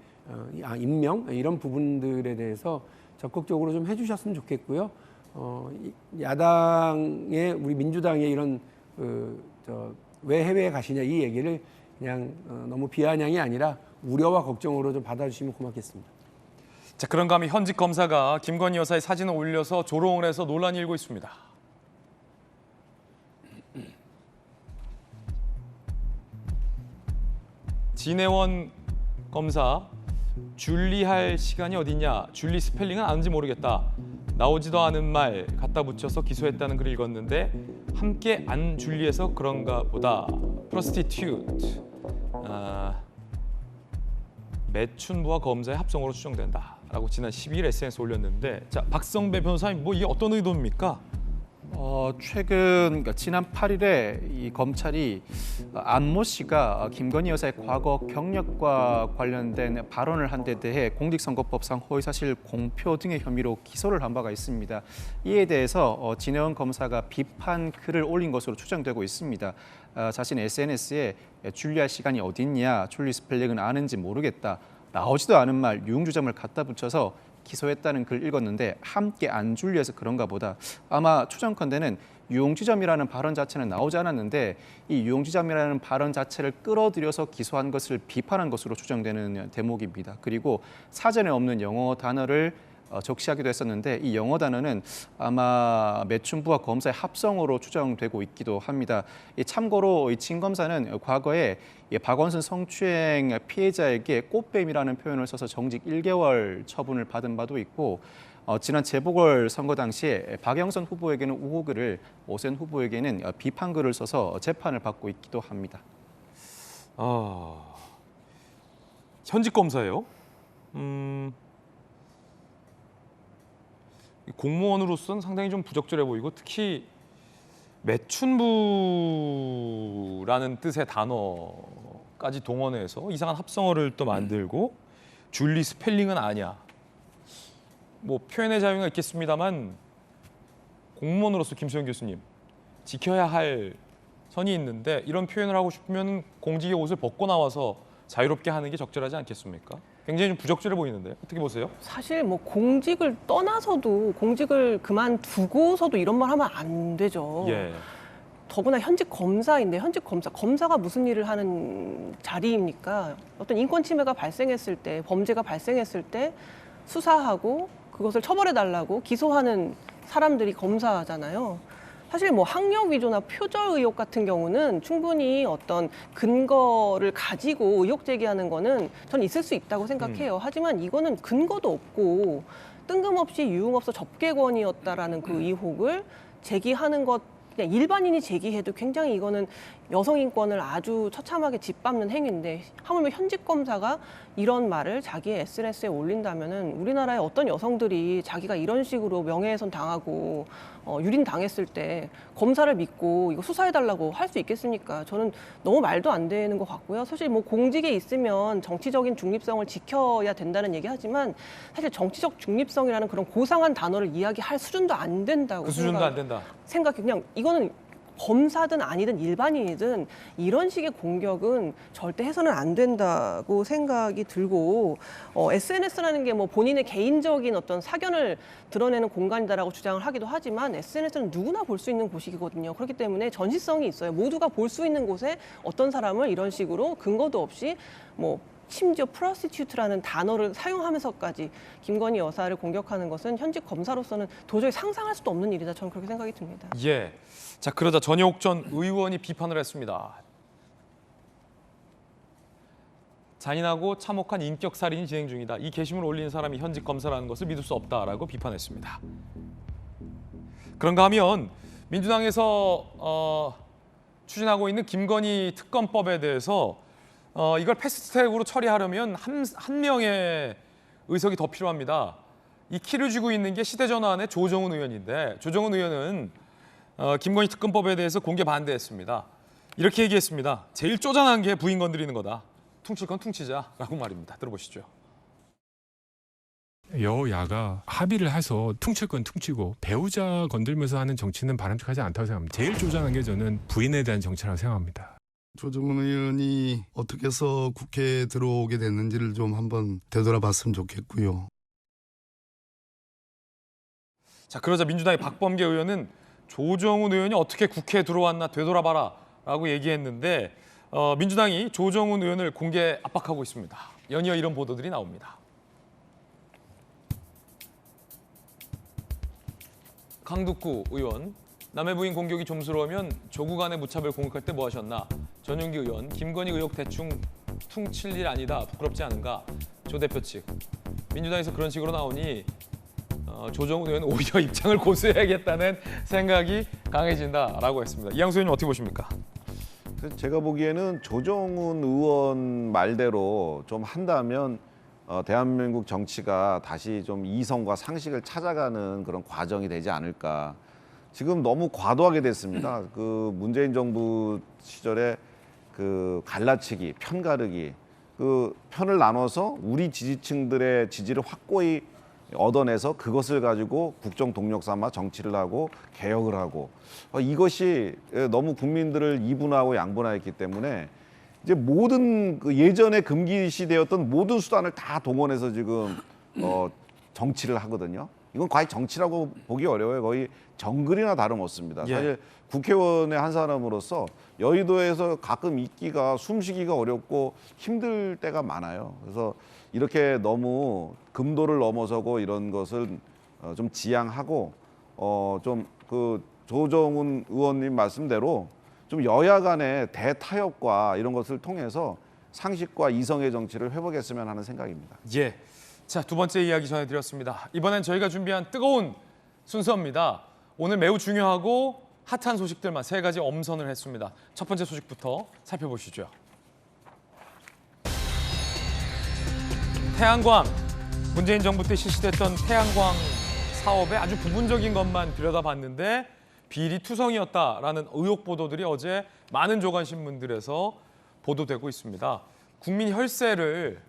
임명 이런 부분들에 대해서 적극적으로 좀 해주셨으면 좋겠고요. 야당의 우리 민주당의 이런 왜 해외에 가시냐 이 얘기를 그냥 너무 비아냥이 아니라 우려와 걱정으로 좀 받아주시면 고맙겠습니다. 자, 그런가 하면 현직 검사가 김건희 여사의 사진을 올려서 조롱을 해서 논란이 일고 있습니다. 진혜원 검사, 줄리할 시간이 어딨냐, 줄리 스펠링은 아는지 모르겠다, 나오지도 않은 말 갖다 붙여서 기소했다는 글을 읽었는데 함께 안 줄리해서 그런가 보다. 프로스티튜트, 매춘부와 검사의 합성으로 추정된다 라고 지난 12일 SNS에 올렸는데, 자, 박성배 변호사님, 뭐 이게 어떤 의도입니까? 최근 그러니까 지난 8일에 이 검찰이 안모 씨가 김건희 여사의 과거 경력과 관련된 발언을 한 데 대해 공직선거법상 허위사실 공표 등의 혐의로 기소를 한 바가 있습니다. 이에 대해서 진혜원 검사가 비판 글을 올린 것으로 추정되고 있습니다. 자신 SNS에 줄리할 시간이 어딨냐, 줄리 스펠링은 아는지 모르겠다, 나오지도 않은 말 유흥주점을 갖다 붙여서 기소했다는 글 읽었는데 함께 안 줄리해서 그런가 보다. 아마 추정컨대는 유흥주점이라는 발언 자체는 나오지 않았는데 이 유흥주점이라는 발언 자체를 끌어들여서 기소한 것을 비판한 것으로 추정되는 대목입니다. 그리고 사전에 없는 영어 단어를 적시하기도 했었는데 이 영어 단어는 아마 매춘부와 검사의 합성으로 추정되고 있기도 합니다. 참고로 이 진 검사는 과거에 박원순 성추행 피해자에게 꽃뱀이라는 표현을 써서 정직 1개월 처분을 받은 바도 있고, 지난 재보궐 선거 당시에 박영선 후보에게는 우호글을, 오세훈 후보에게는 비판글을 써서 재판을 받고 있기도 합니다. 현직 검사예요? 공무원으로서는 상당히 좀 부적절해 보이고, 특히 매춘부라는 뜻의 단어까지 동원해서 이상한 합성어를 또 만들고 줄리 스펠링은 아니야. 뭐 표현의 자유가 있겠습니다만 공무원으로서 김소영 교수님 지켜야 할 선이 있는데 이런 표현을 하고 싶으면 공직의 옷을 벗고 나와서 자유롭게 하는 게 적절하지 않겠습니까? 굉장히 좀 부적절해 보이는데요. 어떻게 보세요? 사실 뭐 공직을 떠나서도, 공직을 그만두고서도 이런 말 하면 안 되죠. 예. 더구나 현직 검사인데, 현직 검사가 무슨 일을 하는 자리입니까? 어떤 인권 침해가 발생했을 때, 범죄가 발생했을 때 수사하고 그것을 처벌해달라고 기소하는 사람들이 검사잖아요. 사실 뭐 학력 위조나 표절 의혹 같은 경우는 충분히 어떤 근거를 가지고 의혹 제기하는 거는 전 있을 수 있다고 생각해요. 하지만 이거는 근거도 없고 뜬금없이 유흥업소 접객원이었다라는 그 의혹을 제기하는 것, 그냥 일반인이 제기해도 굉장히 이거는 여성 인권을 아주 처참하게 짓밟는 행위인데, 하물며 현직 검사가 이런 말을 자기의 SNS에 올린다면은 우리나라의 어떤 여성들이 자기가 이런 식으로 명예훼손 당하고 유린당했을 때 검사를 믿고 이거 수사해달라고 할 수 있겠습니까? 저는 너무 말도 안 되는 것 같고요. 사실 뭐 공직에 있으면 정치적인 중립성을 지켜야 된다는 얘기하지만 사실 정치적 중립성이라는 그런 고상한 단어를 이야기할 수준도 안 된다고 그 수준도 안 된다. 생각해. 그냥 이거는 검사든 아니든 일반인이든 이런 식의 공격은 절대 해서는 안 된다고 생각이 들고 SNS라는 게 뭐 본인의 개인적인 어떤 사견을 드러내는 공간이다라고 주장을 하기도 하지만 SNS는 누구나 볼 수 있는 곳이거든요. 그렇기 때문에 전시성이 있어요. 모두가 볼 수 있는 곳에 어떤 사람을 이런 식으로 근거도 없이 뭐 심지어 프로스티튜트라는 단어를 사용하면서까지 김건희 여사를 공격하는 것은 현직 검사로서는 도저히 상상할 수도 없는 일이다. 저는 그렇게 생각이 듭니다. 예. 자, 그러자 전효옥 전 의원이 비판을 했습니다. 잔인하고 참혹한 인격살인이 진행 중이다. 이 게시물을 올린 사람이 현직 검사라는 것을 믿을 수 없다라고 비판했습니다. 그런가 하면 민주당에서 추진하고 있는 김건희 특검법에 대해서 이걸 패스트트랙으로 처리하려면 한 명의 의석이 더 필요합니다. 이 키를 쥐고 있는 게 시대전환의 조정훈 의원인데 조정훈 의원은 김건희 특검법에 대해서 공개 반대했습니다. 이렇게 얘기했습니다. 제일 쪼잔한 게 부인 건드리는 거다. 퉁칠 건 퉁치자라고 말입니다. 들어보시죠. 여야가 합의를 해서 퉁칠 건 퉁치고 배우자 건들면서 하는 정치는 바람직하지 않다고 생각합니다. 제일 쪼잔한 게 저는 부인에 대한 정치라고 생각합니다. 조정훈 의원이 어떻게 해서 국회에 들어오게 됐는지를 좀 한번 되돌아봤으면 좋겠고요. 자, 그러자 민주당의 박범계 의원은 조정훈 의원이 어떻게 국회에 들어왔나 되돌아봐라 라고 얘기했는데 민주당이 조정훈 의원을 공개 압박하고 있습니다. 연이어 이런 보도들이 나옵니다. 강두구 의원, 남의 부인 공격이 좀스러우면 조국 안에 무차별 공격할 때 뭐 하셨나? 전용기 의원, 김건희 의혹 대충 퉁칠 일 아니다. 부끄럽지 않은가? 조 대표 측. 민주당에서 그런 식으로 나오니 조정훈 의원은 오히려 입장을 고수해야겠다는 생각이 강해진다라고 했습니다. 이양수 의원님 어떻게 보십니까? 제가 보기에는 조정훈 의원 말대로 좀 한다면 대한민국 정치가 다시 좀 이성과 상식을 찾아가는 그런 과정이 되지 않을까. 지금 너무 과도하게 됐습니다. 그 문재인 정부 시절에 그 갈라치기, 편가르기, 그 편을 나눠서 우리 지지층들의 지지를 확고히 얻어내서 그것을 가지고 국정 동력 삼아 정치를 하고 개혁을 하고 이것이 너무 국민들을 이분하고 양분화했기 때문에 이제 모든 그 예전에 금기시되었던 모든 수단을 다 동원해서 지금 정치를 하거든요. 이건 과연 정치라고 보기 어려워요. 거의 정글이나 다름없습니다. 예. 사실 국회의원의 한 사람으로서 여의도에서 가끔 있기가 숨쉬기가 어렵고 힘들 때가 많아요. 그래서 이렇게 너무 금도를 넘어서고 이런 것을 좀 지양하고 좀 그 조정훈 의원님 말씀대로 좀 여야 간의 대타협과 이런 것을 통해서 상식과 이성의 정치를 회복했으면 하는 생각입니다. 예. 자, 두 번째 이야기 전해드렸습니다. 이번엔 저희가 준비한 뜨거운 순서입니다. 오늘 매우 중요하고 핫한 소식들만 세 가지 엄선을 했습니다. 첫 번째 소식부터 살펴보시죠. 태양광, 문재인 정부 때 실시됐던 태양광 사업의 아주 부분적인 것만 들여다봤는데 비리 투성이었다라는 의혹 보도들이 어제 많은 조간신문들에서 보도되고 있습니다. 국민 혈세를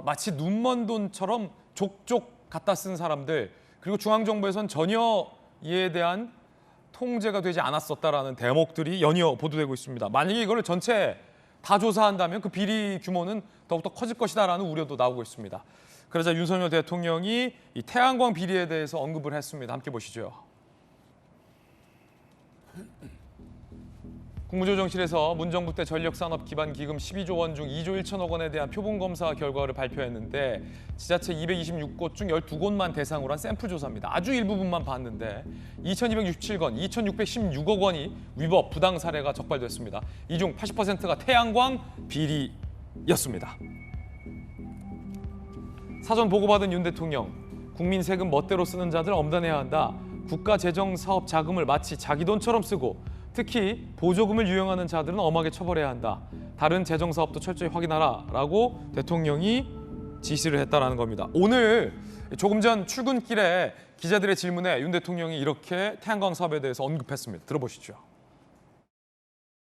마치 눈먼 돈처럼 족족 갖다 쓴 사람들, 그리고 중앙정부에선 전혀 이에 대한 통제가 되지 않았었다라는 대목들이 연이어 보도되고 있습니다. 만약에 이걸 전체 다 조사한다면 그 비리 규모는 더욱더 커질 것이다라는 우려도 나오고 있습니다. 그러자 윤석열 대통령이 이 태양광 비리에 대해서 언급을 했습니다. 함께 보시죠. 국무조정실에서 문정부 때 전력산업기반기금 12조 원 중 2조 1천억 원에 대한 표본검사 결과를 발표했는데 지자체 226곳 중 12곳만 대상으로 한 샘플 조사입니다. 아주 일부분만 봤는데 2,267건, 2,616억 원이 위법, 부당 사례가 적발됐습니다. 이 중 80%가 태양광 비리였습니다. 사전 보고받은 윤 대통령, 국민 세금 멋대로 쓰는 자들 엄단해야 한다. 국가재정사업 자금을 마치 자기 돈처럼 쓰고 특히 보조금을 유용하는 자들은 엄하게 처벌해야 한다. 다른 재정사업도 철저히 확인하라라고 대통령이 지시를 했다라는 겁니다. 오늘 조금 전 출근길에 기자들의 질문에 윤 대통령이 이렇게 태양광 사업에 대해서 언급했습니다. 들어보시죠.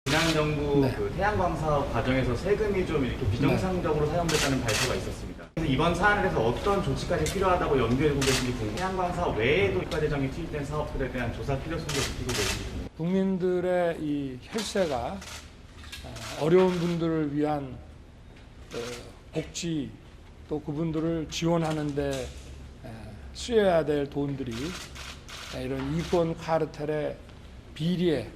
지난 정부 그 태양광 사업 과정에서 세금이 좀 이렇게 비정상적으로 사용됐다는 발표가 있었습니다. 그래서 이번 사안에서 어떤 조치까지 필요하다고 염두에 두고 계신지 궁금해요. 태양광 사업 외에도 국가 재정이 투입된 사업들에 대한 조사 필요성도 느끼고 계신지 궁금해요. 국민들의 이 혈세가 어려운 분들을 위한 복지 또 그분들을 지원하는 데 쓰여야 될 돈들이 이런 이권 카르텔의 비리에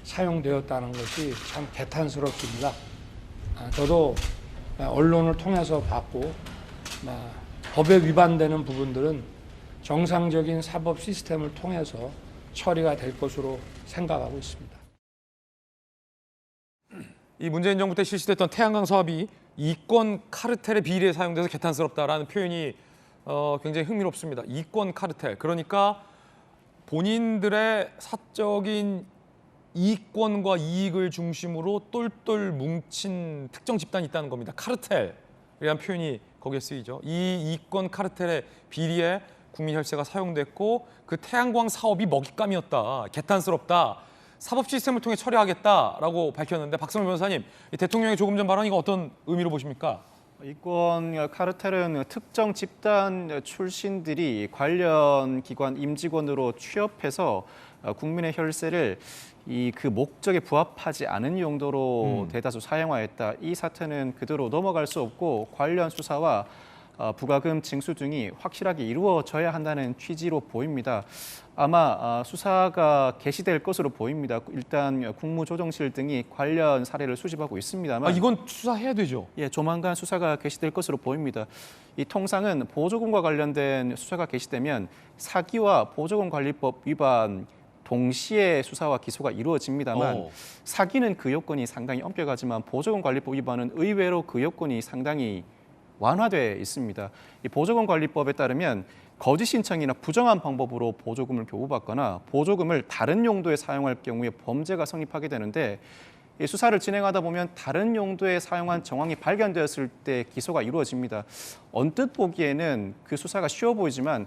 사용되었다는 것이 참 개탄스럽습니다. 저도 언론을 통해서 봤고 법에 위반되는 부분들은 정상적인 사법 시스템을 통해서 처리가 될 것으로 생각하고 있습니다. 이 문재인 정부 때 실시됐던 태양광 사업이 이권 카르텔의 비리에 사용돼서 개탄스럽다라는 표현이 굉장히 흥미롭습니다. 이권 카르텔, 그러니까 본인들의 사적인 이권과 이익을 중심으로 똘똘 뭉친 특정 집단이 있다는 겁니다. 카르텔이라는 표현이 거기에 쓰이죠. 이 이권 카르텔의 비리에 국민 혈세가 사용됐고 그 태양광 사업이 먹잇감이었다, 개탄스럽다, 사법 시스템을 통해 처리하겠다라고 밝혔는데, 박성일 변호사님, 이 대통령의 조금 전 발언 이거 어떤 의미로 보십니까? 이권 카르텔은 특정 집단 출신들이 관련 기관 임직원으로 취업해서 국민의 혈세를 그 목적에 부합하지 않은 용도로 대다수 사용하였다. 이 사태는 그대로 넘어갈 수 없고 관련 수사와 부과금 징수 등이 확실하게 이루어져야 한다는 취지로 보입니다. 아마 수사가 개시될 것으로 보입니다. 일단 국무조정실 등이 관련 사례를 수집하고 있습니다만 이건 수사해야 되죠? 예, 조만간 수사가 개시될 것으로 보입니다. 이 통상은 보조금과 관련된 수사가 개시되면 사기와 보조금 관리법 위반 동시에 수사와 기소가 이루어집니다만 사기는 그 요건이 상당히 엄격하지만 보조금 관리법 위반은 의외로 그 요건이 상당히 완화되어 있습니다. 이 보조금 관리법에 따르면 거짓 신청이나 부정한 방법으로 보조금을 교부받거나 보조금을 다른 용도에 사용할 경우에 범죄가 성립하게 되는데, 이 수사를 진행하다 보면 다른 용도에 사용한 정황이 발견되었을 때 기소가 이루어집니다. 언뜻 보기에는 그 수사가 쉬워 보이지만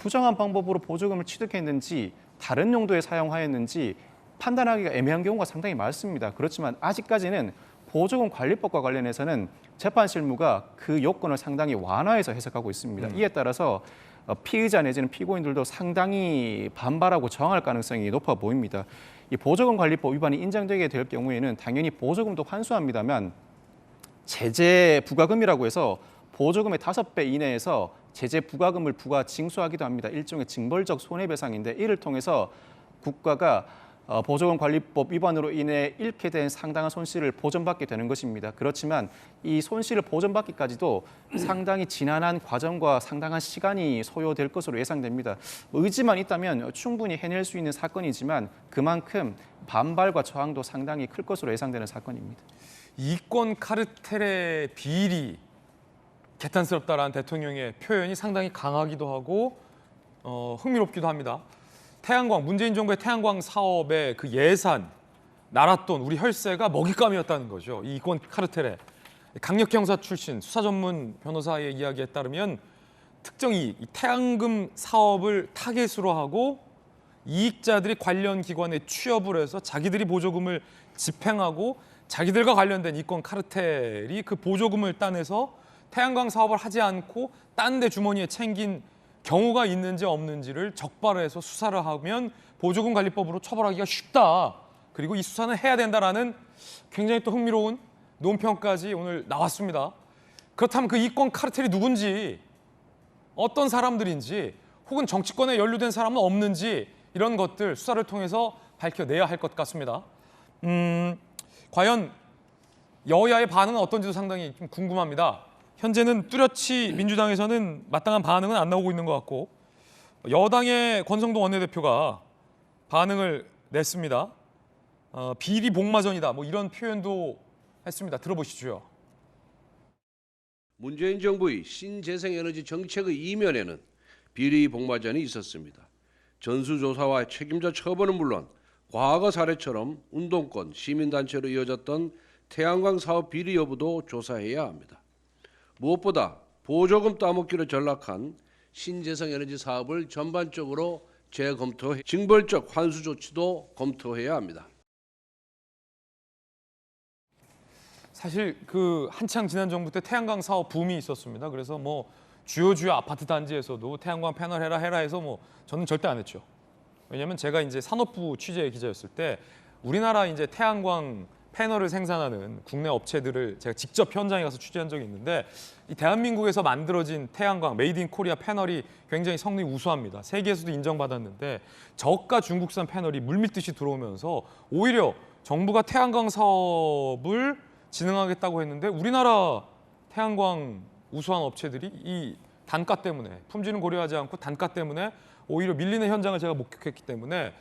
부정한 방법으로 보조금을 취득했는지 다른 용도에 사용하였는지 판단하기가 애매한 경우가 상당히 많습니다. 그렇지만 아직까지는 보조금 관리법과 관련해서는 재판 실무가 그 요건을 상당히 완화해서 해석하고 있습니다. 이에 따라서 피의자 내지는 피고인들도 상당히 반발하고 저항할 가능성이 높아 보입니다. 이 보조금 관리법 위반이 인정되게 될 경우에는 당연히 보조금도 환수합니다만 제재 부과금이라고 해서 보조금의 5배 이내에서 제재 부과금을 부과 징수하기도 합니다. 일종의 징벌적 손해배상인데 이를 통해서 국가가 보조금 관리법 위반으로 인해 잃게 된 상당한 손실을 보전받게 되는 것입니다. 그렇지만 이 손실을 보전받기까지도 상당히 지난한 과정과 상당한 시간이 소요될 것으로 예상됩니다. 의지만 있다면 충분히 해낼 수 있는 사건이지만 그만큼 반발과 저항도 상당히 클 것으로 예상되는 사건입니다. 이권 카르텔의 비리, 개탄스럽다라는 대통령의 표현이 상당히 강하기도 하고 흥미롭기도 합니다. 태양광, 문재인 정부의 태양광 사업의 그 예산, 나랏돈, 우리 혈세가 먹잇감이었다는 거죠. 이 이권 카르텔의 강력 형사 출신 수사 전문 변호사의 이야기에 따르면 특정 이 태양금 사업을 타겟으로 하고 이익자들이 관련 기관에 취업을 해서 자기들이 보조금을 집행하고 자기들과 관련된 이권 카르텔이 그 보조금을 따내서 태양광 사업을 하지 않고 딴 데 주머니에 챙긴 경우가 있는지 없는지를 적발해서 수사를 하면 보조금 관리법으로 처벌하기가 쉽다. 그리고 이 수사는 해야 된다라는 굉장히 또 흥미로운 논평까지 오늘 나왔습니다. 그렇다면 그 이권 카르텔이 누군지, 어떤 사람들인지, 혹은 정치권에 연루된 사람은 없는지 이런 것들 수사를 통해서 밝혀내야 할 것 같습니다. 과연 여야의 반응은 어떤지도 상당히 좀 궁금합니다. 현재는 뚜렷이 민주당에서는 마땅한 반응은 안 나오고 있는 것 같고 여당의 권성동 원내대표가 반응을 냈습니다. 비리 복마전이다, 뭐 이런 표현도 했습니다. 들어보시죠. 문재인 정부의 신재생에너지 정책의 이면에는 비리 복마전이 있었습니다. 전수조사와 책임자 처벌은 물론 과거 사례처럼 운동권, 시민단체로 이어졌던 태양광 사업 비리 여부도 조사해야 합니다. 무엇보다 보조금 따먹기로 전락한 신재생 에너지 사업을 전반적으로 재검토해 징벌적 환수 조치도 검토해야 합니다. 사실 그 한창 지난 정부 때 태양광 사업 붐이 있었습니다. 그래서 뭐 주요 아파트 단지에서도 태양광 패널 해라 해서 뭐 저는 절대 안 했죠. 왜냐면 제가 이제 산업부 취재 기자였을 때 우리나라 이제 태양광 패널을 생산하는 국내 업체들을 제가 직접 현장에 가서 취재한 적이 있는데 이 대한민국에서 만들어진 태양광 메이드 인 코리아 패널이 굉장히 성능이 우수합니다. 세계에서도 인정받았는데 저가 중국산 패널이 물밀듯이 들어오면서 오히려 정부가 태양광 사업을 진행하겠다고 했는데 우리나라 태양광 우수한 업체들이 이 단가 때문에 품질은 고려하지 않고 단가 때문에 오히려 밀리는 현장을 제가 목격했기 때문에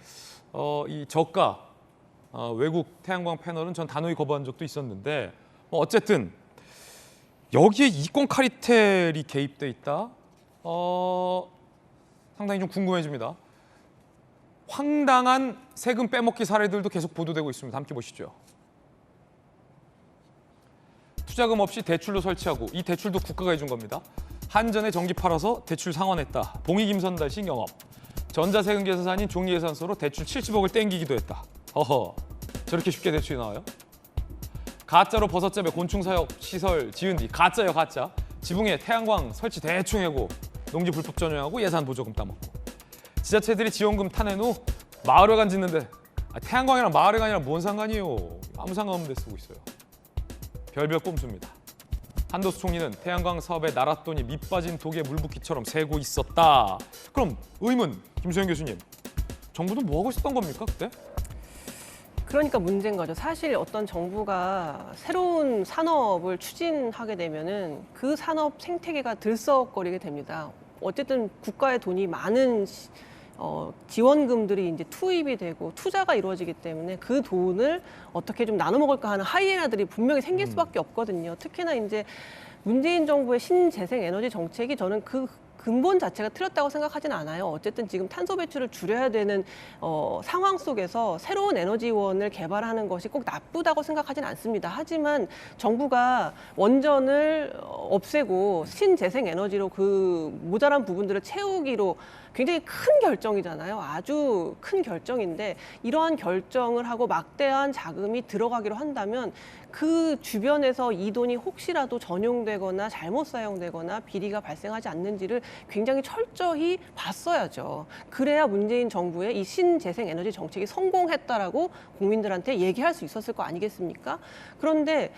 이 저가 외국 태양광 패널은 전 단호히 거부한 적도 있었는데 어쨌든 여기에 이권 카리텔이 개입돼 있다? 상당히 좀 궁금해집니다. 황당한 세금 빼먹기 사례들도 계속 보도되고 있습니다. 함께 보시죠. 투자금 없이 대출로 설치하고 이 대출도 국가가 해준 겁니다. 한전에 전기 팔아서 대출 상환했다. 봉익임선달식 영업. 전자세금 계산사인 종이계산서로 대출 70억을 땡기기도 했다. 어허, 저렇게 쉽게 대출이 나와요? 가짜로 버섯잡에 곤충사육 시설 지은 뒤 가짜요 가짜. 지붕에 태양광 설치 대충 하고 농지 불법 전용하고 예산 보조금 따먹고. 지자체들이 지원금 타낸 후 마을회관 짓는데 태양광이랑 마을회관이랑 뭔 상관이에요. 아무 상관없는 데 쓰고 있어요. 별별 꼼수입니다. 한도수 총리는 태양광 사업에 나랏돈이 밑빠진 독에 물붓기처럼 새고 있었다. 그럼 의문, 김소영 교수님. 정부는 뭐 하고 있었던 겁니까 그때? 그러니까 문제인 거죠. 사실 어떤 정부가 새로운 산업을 추진하게 되면은 그 산업 생태계가 들썩거리게 됩니다. 어쨌든 국가의 돈이 많은 지원금들이 이제 투입이 되고 투자가 이루어지기 때문에 그 돈을 어떻게 좀 나눠 먹을까 하는 하이에나들이 분명히 생길 수밖에 없거든요. 특히나 이제 문재인 정부의 신재생 에너지 정책이 저는 그 근본 자체가 틀렸다고 생각하진 않아요. 어쨌든 지금 탄소 배출을 줄여야 되는 상황 속에서 새로운 에너지원을 개발하는 것이 꼭 나쁘다고 생각하진 않습니다. 하지만 정부가 원전을 없애고 신재생 에너지로 그 모자란 부분들을 채우기로 굉장히 큰 결정이잖아요. 아주 큰 결정인데 이러한 결정을 하고 막대한 자금이 들어가기로 한다면 그 주변에서 이 돈이 혹시라도 전용되거나 잘못 사용되거나 비리가 발생하지 않는지를 굉장히 철저히 봤어야죠. 그래야 문재인 정부의 이 신재생 에너지 정책이 성공했다라고 국민들한테 얘기할 수 있었을 거 아니겠습니까? 그런데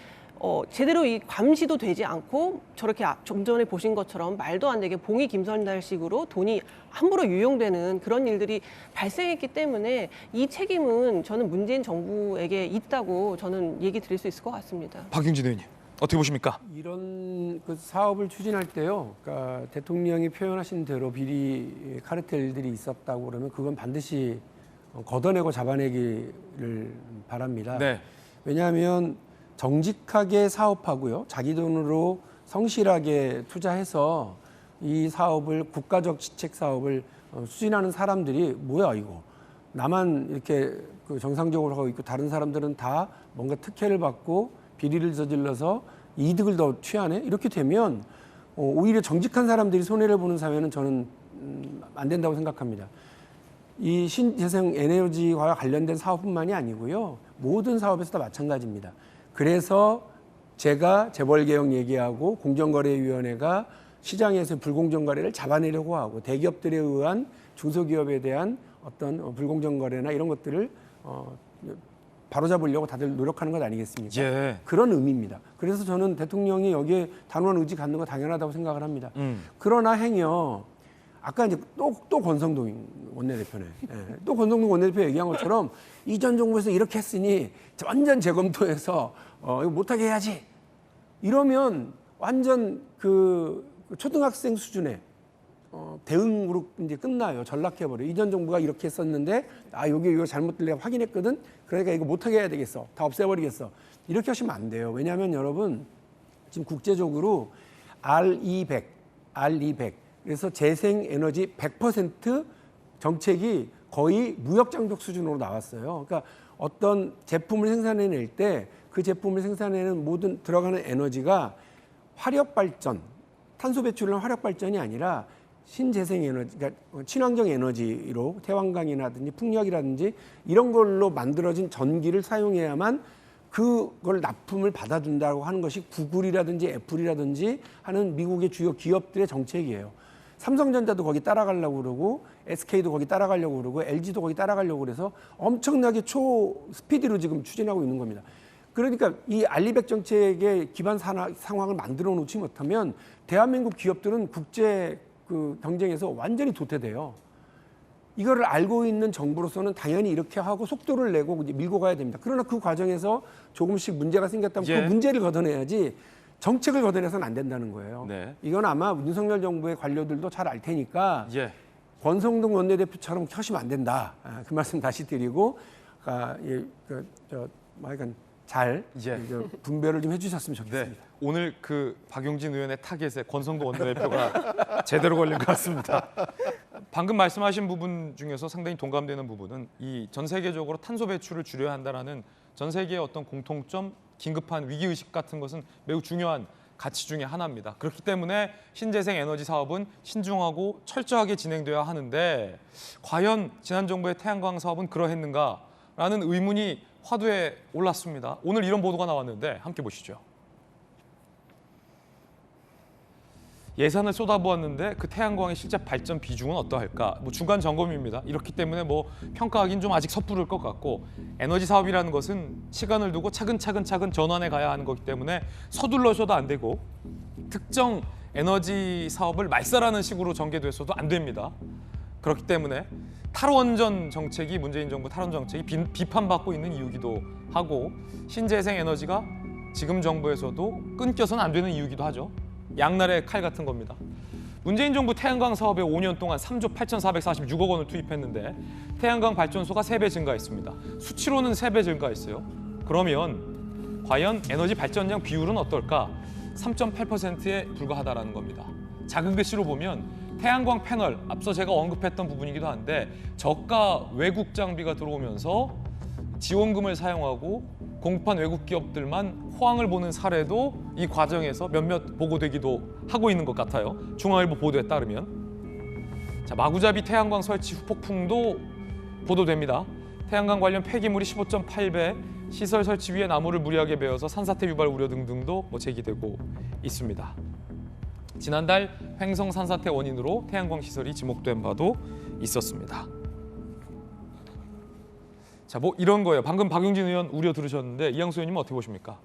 제대로 이 감시도 되지 않고 저렇게 좀 전에 보신 것처럼 말도 안 되게 봉이 김선달식으로 돈이 함부로 유용되는 그런 일들이 발생했기 때문에 이 책임은 저는 문재인 정부에게 있다고 저는 얘기 드릴 수 있을 것 같습니다. 박용진 의원님 어떻게 보십니까? 이런 그 사업을 추진할 때요, 그러니까 대통령이 표현하신 대로 비리 카르텔들이 있었다고 그러면 그건 반드시 걷어내고 잡아내기를 바랍니다. 네. 왜냐하면 정직하게 사업하고요, 자기 돈으로 성실하게 투자해서 이 사업을 국가적 지책 사업을 추진하는 사람들이 뭐야 이거 나만 이렇게 그 정상적으로 하고 있고 다른 사람들은 다 뭔가 특혜를 받고 비리를 저질러서 이득을 더 취하네 이렇게 되면 오히려 정직한 사람들이 손해를 보는 사회는 저는 안 된다고 생각합니다. 이 신재생 에너지와 관련된 사업뿐만이 아니고요, 모든 사업에서 다 마찬가지입니다. 그래서 제가 재벌개혁 얘기하고 공정거래위원회가 시장에서 불공정거래를 잡아내려고 하고 대기업들에 의한 중소기업에 대한 어떤 불공정거래나 이런 것들을 바로잡으려고 다들 노력하는 것 아니겠습니까? 예. 그런 의미입니다. 그래서 저는 대통령이 여기에 단호한 의지 갖는 거 당연하다고 생각을 합니다. 그러나 행여 아까 이제 또 권성동 원내대표네. 예. 또 권성동 원내대표 얘기한 것처럼 이전 정부에서 이렇게 했으니 완전 재검토해서 이거 못하게 해야지. 이러면 완전 그 초등학생 수준의 대응으로 이제 끝나요. 전락해버려요. 이전 정부가 이렇게 했었는데 여기 이거 잘못된 내가 확인했거든. 그러니까 이거 못하게 해야 되겠어. 다 없애버리겠어. 이렇게 하시면 안 돼요. 왜냐하면 여러분 지금 국제적으로 R200 그래서 재생에너지 100% 정책이 거의 무역장벽 수준으로 나왔어요. 그러니까 어떤 제품을 생산해낼 때 그 제품을 생산해내는 모든 들어가는 에너지가 화력발전, 탄소 배출을 화력발전이 아니라 신재생 에너지, 그러니까 친환경 에너지로 태양광이라든지 풍력이라든지 이런 걸로 만들어진 전기를 사용해야만 그걸 납품을 받아준다고 하는 것이 구글이라든지 애플이라든지 하는 미국의 주요 기업들의 정책이에요. 삼성전자도 거기 따라가려고 그러고 SK도 거기 따라가려고 그러고 LG도 거기 따라가려고 그래서 엄청나게 초스피드로 지금 추진하고 있는 겁니다. 그러니까 이 알리백 정책의 기반 상황을 만들어 놓지 못하면 대한민국 기업들은 국제 그 경쟁에서 완전히 도태돼요. 이거를 알고 있는 정부로서는 당연히 이렇게 하고 속도를 내고 이제 밀고 가야 됩니다. 그러나 그 과정에서 조금씩 문제가 생겼다면 예. 그 문제를 걷어내야지 정책을 걷어내서는 안 된다는 거예요. 네. 이건 아마 윤석열 정부의 관료들도 잘 알 테니까 예. 권성동 원내대표처럼 하시면 안 된다. 그 말씀 다시 드리고 약간 잘 분별을 좀 해주셨으면 좋겠습니다. 네. 오늘 그 박용진 의원의 타겟에 권성도 원내대표가 제대로 걸린 것 같습니다. 방금 말씀하신 부분 중에서 상당히 동감되는 부분은 이 전 세계적으로 탄소 배출을 줄여야 한다는 전 세계의 어떤 공통점, 긴급한 위기의식 같은 것은 매우 중요한 가치 중에 하나입니다. 그렇기 때문에 신재생 에너지 사업은 신중하고 철저하게 진행돼야 하는데 과연 지난 정부의 태양광 사업은 그러했는가라는 의문이 화두에 올랐습니다. 오늘 이런 보도가 나왔는데 함께 보시죠. 예산을 쏟아부었는데 그 태양광의 실제 발전 비중은 어떠할까? 뭐 중간 점검입니다. 이렇기 때문에 뭐 평가하기는 좀 아직 섣부를 것 같고 에너지 사업이라는 것은 시간을 두고 차근차근 전환해 가야 하는 거기 때문에 서둘러서도 안 되고 특정 에너지 사업을 말살하는 식으로 전개돼서도 안 됩니다. 그렇기 때문에 탈원전 정책이 문재인 정부 탈원전 정책이 비판받고 있는 이유기도 하고 신재생 에너지가 지금 정부에서도 끊겨서는 안 되는 이유기도 하죠. 양날의 칼 같은 겁니다. 문재인 정부 태양광 사업에 5년 동안 3조 8,446억 원을 투입했는데 태양광 발전소가 3배 증가했습니다. 수치로는 3배 증가했어요. 그러면 과연 에너지 발전량 비율은 어떨까? 3.8%에 불과하다라는 겁니다. 작은 글씨로 보면 태양광 패널, 앞서 제가 언급했던 부분이기도 한데 저가 외국 장비가 들어오면서 지원금을 사용하고 공급한 외국 기업들만 호황을 보는 사례도 이 과정에서 몇몇 보고되기도 하고 있는 것 같아요. 중앙일보 보도에 따르면. 자, 마구잡이 태양광 설치 후폭풍도 보도됩니다. 태양광 관련 폐기물이 15.8배, 시설 설치 위에 나무를 무리하게 베어서 산사태 유발 우려 등등도 제기되고 있습니다. 지난달 횡성 산사태 원인으로 태양광 시설이 지목된 바도 있었습니다. 자, 뭐 이런 거예요. 방금 박용진 의원 우려 들으셨는데 이양수 의원님은 어떻게 보십니까?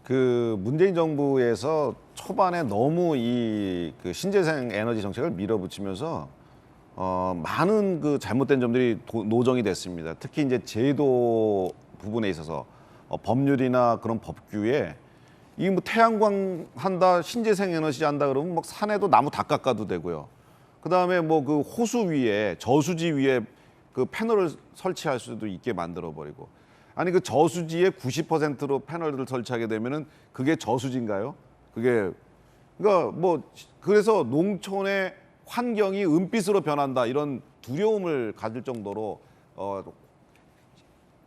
그 문재인 정부에서 초반에 너무 이 그 신재생 에너지 정책을 밀어붙이면서 많은 그 잘못된 점들이 노정이 됐습니다. 특히 이제 제도 부분에 있어서 법률이나 그런 법규에 이 뭐 태양광 한다, 신재생 에너지 한다 그러면 막 산에도 나무 다 깎아도 되고요. 그다음에 뭐 그 호수 위에 저수지 위에 그 패널을 설치할 수도 있게 만들어 버리고 아니 그 저수지의 90%로 패널을 설치하게 되면은 그게 저수지인가요? 그게 그러니까 뭐 그래서 농촌의 환경이 은빛으로 변한다 이런 두려움을 가질 정도로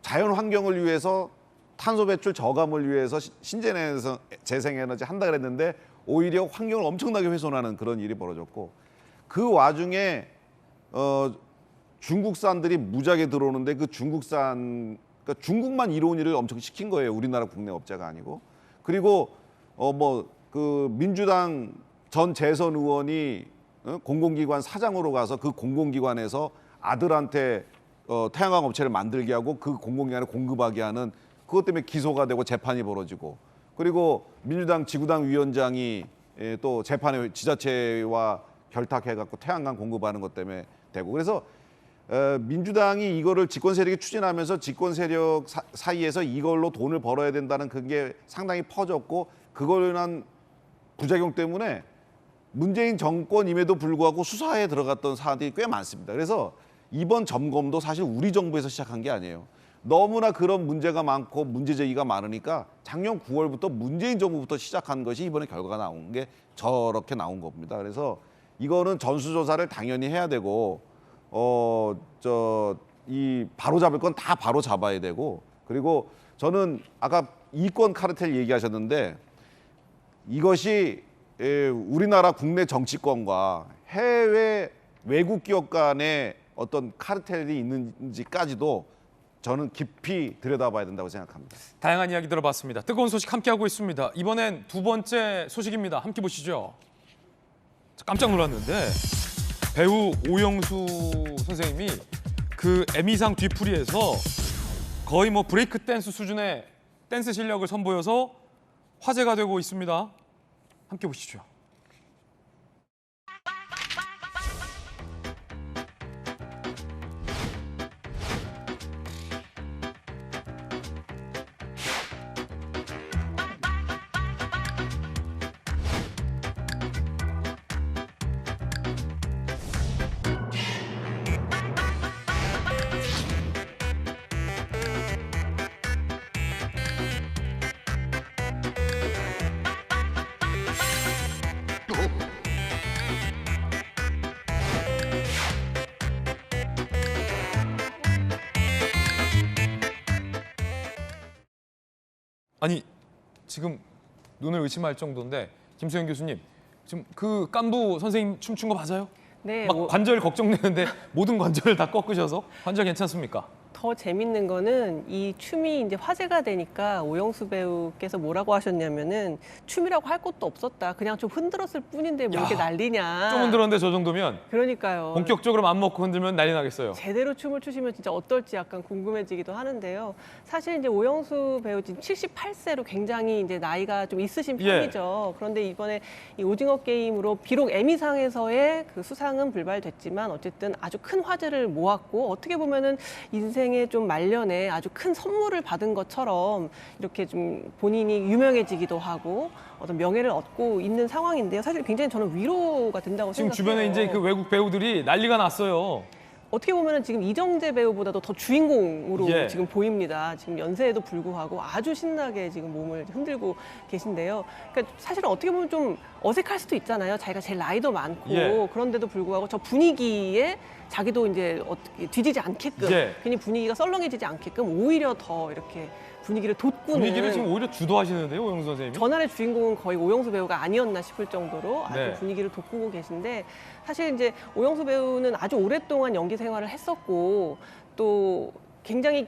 자연 환경을 위해서 탄소 배출 저감을 위해서 신재생 에너지 한다 그랬는데 오히려 환경을 엄청나게 훼손하는 그런 일이 벌어졌고 그 와중에 중국산들이 무지하게 들어오는데 그 중국산 그러니까 중국만 이로운 일을 엄청 시킨 거예요. 우리나라 국내 업체가 아니고. 그리고 뭐 그 민주당 전 재선 의원이 공공기관 사장으로 가서 그 공공기관에서 아들한테 태양광 업체를 만들게 하고 그 공공기관에 공급하게 하는 그것 때문에 기소가 되고 재판이 벌어지고 그리고 민주당 지구당 위원장이 또 재판에 지자체와 결탁해갖고 태양광 공급하는 것 때문에 되고 그래서 민주당이 이거를 집권 세력이 추진하면서 집권 세력 사이에서 이걸로 돈을 벌어야 된다는 그게 상당히 퍼졌고 그걸로 인한 부작용 때문에 문재인 정권임에도 불구하고 수사에 들어갔던 사안들이 꽤 많습니다. 그래서 이번 점검도 사실 우리 정부에서 시작한 게 아니에요. 너무나 그런 문제가 많고 문제 제기가 많으니까 작년 9월부터 문재인 정부부터 시작한 것이 이번에 결과가 나온 게 저렇게 나온 겁니다. 그래서 이거는 전수조사를 당연히 해야 되고 이 바로 잡을 건 다 바로 잡아야 되고 그리고 저는 아까 이권 카르텔 얘기하셨는데 이것이 우리나라 국내 정치권과 해외 외국 기업 간의 어떤 카르텔이 있는지까지도 저는 깊이 들여다봐야 된다고 생각합니다. 다양한 이야기 들어봤습니다. 뜨거운 소식 함께하고 있습니다. 이번엔 두 번째 소식입니다. 함께 보시죠. 깜짝 놀랐는데 배우 오영수 선생님이 그 에미상 뒤풀이에서 거의 뭐 브레이크 댄스 수준의 댄스 실력을 선보여서 화제가 되고 있습니다. 함께 보시죠. 아니 지금 눈을 의심할 정도인데 김수현 교수님 지금 그 깐부 선생님 춤춘 거 맞아요? 네. 막 관절 걱정되는데 모든 관절을 다 꺾으셔서 관절 괜찮습니까? 더 재밌는 거는 이 춤이 이제 화제가 되니까 오영수 배우께서 뭐라고 하셨냐면은 춤이라고 할 것도 없었다. 그냥 좀 흔들었을 뿐인데 뭐 이렇게 난리냐. 좀 흔들었는데 저 정도면 그러니까요. 본격적으로 맘 먹고 흔들면 난리 나겠어요. 제대로 춤을 추시면 진짜 어떨지 약간 궁금해지기도 하는데요. 사실 이제 오영수 배우 지금 78세로 굉장히 이제 나이가 좀 있으신 편이죠. 그런데 이번에 이 오징어 게임으로 비록 에미상에서의 그 수상은 불발됐지만 어쨌든 아주 큰 화제를 모았고 어떻게 보면은 인생의 좀 말년에 아주 큰 선물을 받은 것처럼 이렇게 좀 본인이 유명해지기도 하고 어떤 명예를 얻고 있는 상황인데요. 사실 굉장히 저는 위로가 된다고 지금 생각해요. 주변에 이제 그 외국 배우들이 난리가 났어요. 어떻게 보면은 지금 이정재 배우보다도 더 주인공으로 예. 지금 보입니다. 지금 연세에도 불구하고 아주 신나게 지금 몸을 흔들고 계신데요. 그러니까 사실은 어떻게 보면 좀 어색할 수도 있잖아요. 자기가 제일 나이도 많고 예. 그런데도 불구하고 저 분위기에 자기도 이제 어떻게 뒤지지 않게끔 예. 괜히 분위기가 썰렁해지지 않게끔 오히려 더 이렇게 분위기를 돋구는 분위기를 지금 오히려 주도하시는데요, 오영수 선생님이? 전날의 주인공은 거의 오영수 배우가 아니었나 싶을 정도로 아주 네. 분위기를 돋구고 계신데 사실 이제 오영수 배우는 아주 오랫동안 연기 생활을 했었고 또 굉장히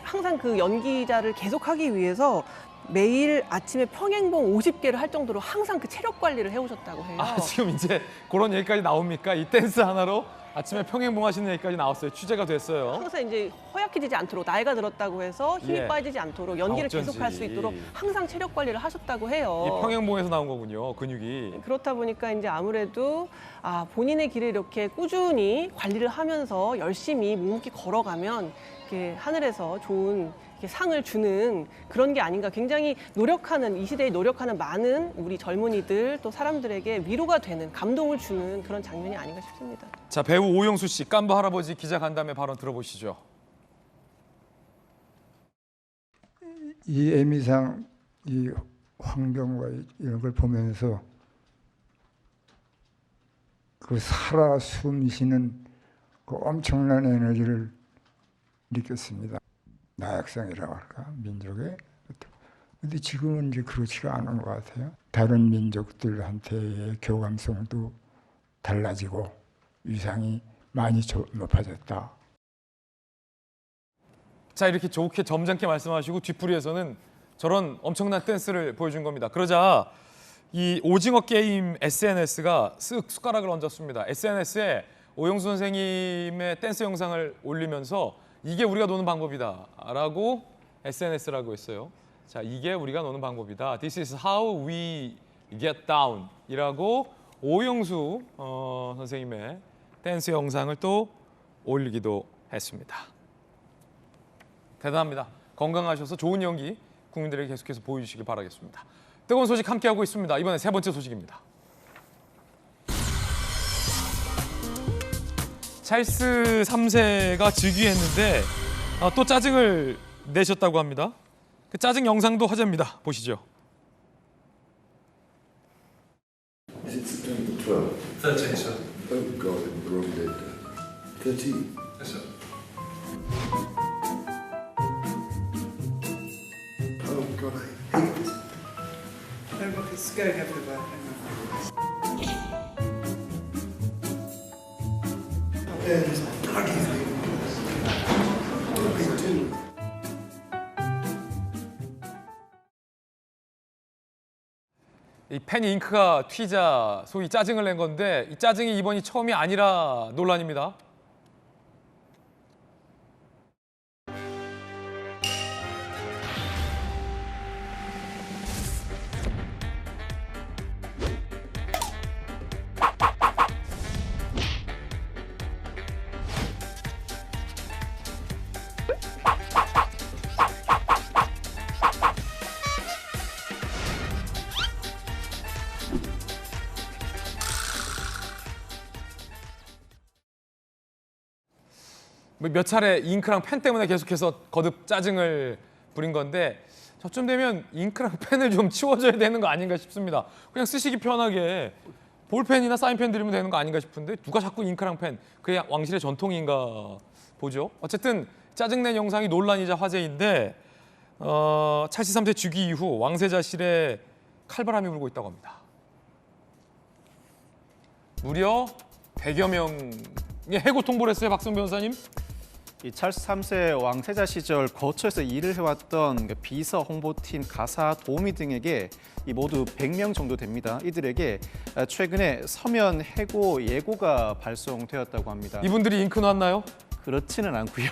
항상 그 연기자를 계속하기 위해서 매일 아침에 평행봉 50개를 할 정도로 항상 그 체력 관리를 해오셨다고 해요. 아, 지금 이제 그런 얘기까지 나옵니까? 이 댄스 하나로 아침에 평행봉 하시는 얘기까지 나왔어요. 취재가 됐어요. 항상 이제 허약해지지 않도록 나이가 들었다고 해서 힘이 예. 빠지지 않도록 연기를 어쩐지. 계속할 수 있도록 항상 체력 관리를 하셨다고 해요. 이 평행봉에서 나온 거군요, 근육이. 그렇다 보니까 이제 아무래도 본인의 길을 이렇게 꾸준히 관리를 하면서 열심히 묵묵히 걸어가면 이렇게 하늘에서 좋은 이렇게 상을 주는 그런 게 아닌가. 굉장히 노력하는 이 시대에 노력하는 많은 우리 젊은이들 또 사람들에게 위로가 되는 감동을 주는 그런 장면이 아닌가 싶습니다. 자, 배우 오영수 씨, 깐부 할아버지 기자 간담회 발언 들어보시죠. 이 에미상 이 환경과 이런 걸 보면서 그 살아 숨쉬는 그 엄청난 에너지를 느꼈습니다. 나약성이라고 할까, 민족의. 근데 지금은 이제 그렇지가 않은 것 같아요. 다른 민족들한테의 교감성도 달라지고 위상이 많이 높아졌다. 자, 이렇게 좋게 점잖게 말씀하시고 뒷풀이에서는 저런 엄청난 댄스를 보여준 겁니다. 그러자 이 오징어 게임 SNS가 쓱 숟가락을 얹었습니다. SNS에 오영수 선생님의 댄스 영상을 올리면서 이게 우리가 노는 방법이다 라고 SNS라고 했어요. 자, 이게 우리가 노는 방법이다. This is how we get down 이라고 오영수 선생님의 댄스 영상을 또 올리기도 했습니다. 대단합니다. 건강하셔서 좋은 연기 국민들에게 계속해서 보여주시길 바라겠습니다. 뜨거운 소식 함께하고 있습니다. 이번엔 세 번째 소식입니다. 찰스 3세가 즉위했는데 또 짜증을 내셨다고 합니다. 그 짜증 영상도 화제입니다. 보시죠. Is it September 12th? 13th, sir. Oh God, I'm the wrong date there. 13th? Yes, sir. Oh God, I hate this. No, look, it's go and have the bath. 이 펜 잉크가 튀자 소위 짜증을 낸 건데 이 짜증이 이번이 처음이 아니라 논란입니다. 몇 차례 잉크랑 펜 때문에 계속해서 거듭 짜증을 부린 건데 저쯤 되면 잉크랑 펜을 좀 치워줘야 되는 거 아닌가 싶습니다. 그냥 쓰시기 편하게 볼펜이나 사인펜 드리면 되는 거 아닌가 싶은데 누가 자꾸 잉크랑 펜, 그게 왕실의 전통인가 보죠. 어쨌든 짜증낸 영상이 논란이자 화제인데 찰스 3세 즉위 이후 왕세자실에 칼바람이 불고 있다고 합니다. 무려 100여 명의 해고 통보를 했어요, 박성 변호사님. 이 찰스 3세 왕세자 시절 거처에서 일을 해왔던 비서, 홍보팀, 가사, 도우미 등에게 이 모두 100명 정도 됩니다. 이들에게 최근에 서면 해고 예고가 발송되었다고 합니다. 이분들이 잉크 놨나요? 그렇지는 않고요.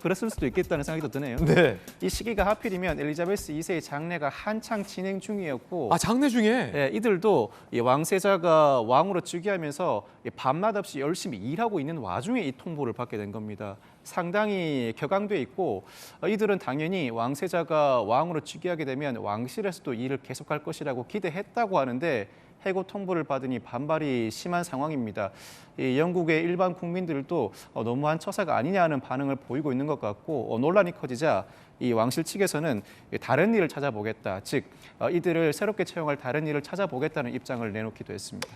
그랬을 수도 있겠다는 생각이 드네요. 네. 이 시기가 하필이면 엘리자베스 2세의 장례가 한창 진행 중이었고, 아, 장례 중에? 네, 이들도 이 왕세자가 왕으로 즉위하면서 밤낮 없이 열심히 일하고 있는 와중에 이 통보를 받게 된 겁니다. 상당히 격앙돼 있고 이들은 당연히 왕세자가 왕으로 즉위하게 되면 왕실에서도 일을 계속할 것이라고 기대했다고 하는데 해고 통보를 받으니 반발이 심한 상황입니다. 이 영국의 일반 국민들도 너무한 처사가 아니냐는 반응을 보이고 있는 것 같고 논란이 커지자 이 왕실 측에서는 다른 일을 찾아보겠다, 즉 이들을 새롭게 채용할 다른 일을 찾아보겠다는 입장을 내놓기도 했습니다.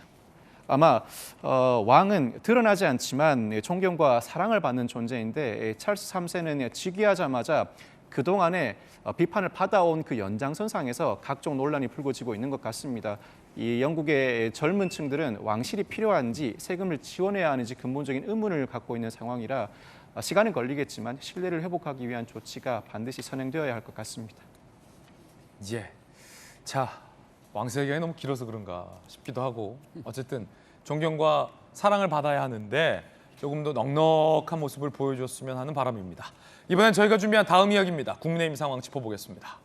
아마 왕은 드러나지 않지만 존경과 사랑을 받는 존재인데 찰스 3세는 즉위하자마자 그동안에 비판을 받아온 그 연장선상에서 각종 논란이 불거지고 있는 것 같습니다. 이 영국의 젊은 층들은 왕실이 필요한지 세금을 지원해야 하는지 근본적인 의문을 갖고 있는 상황이라 시간은 걸리겠지만 신뢰를 회복하기 위한 조치가 반드시 선행되어야 할 것 같습니다. 예. 자, 왕세 기간이 너무 길어서 그런가 싶기도 하고 어쨌든 존경과 사랑을 받아야 하는데 조금 더 넉넉한 모습을 보여줬으면 하는 바람입니다. 이번엔 저희가 준비한 다음 이야기입니다. 국민의힘 상황 짚어보겠습니다.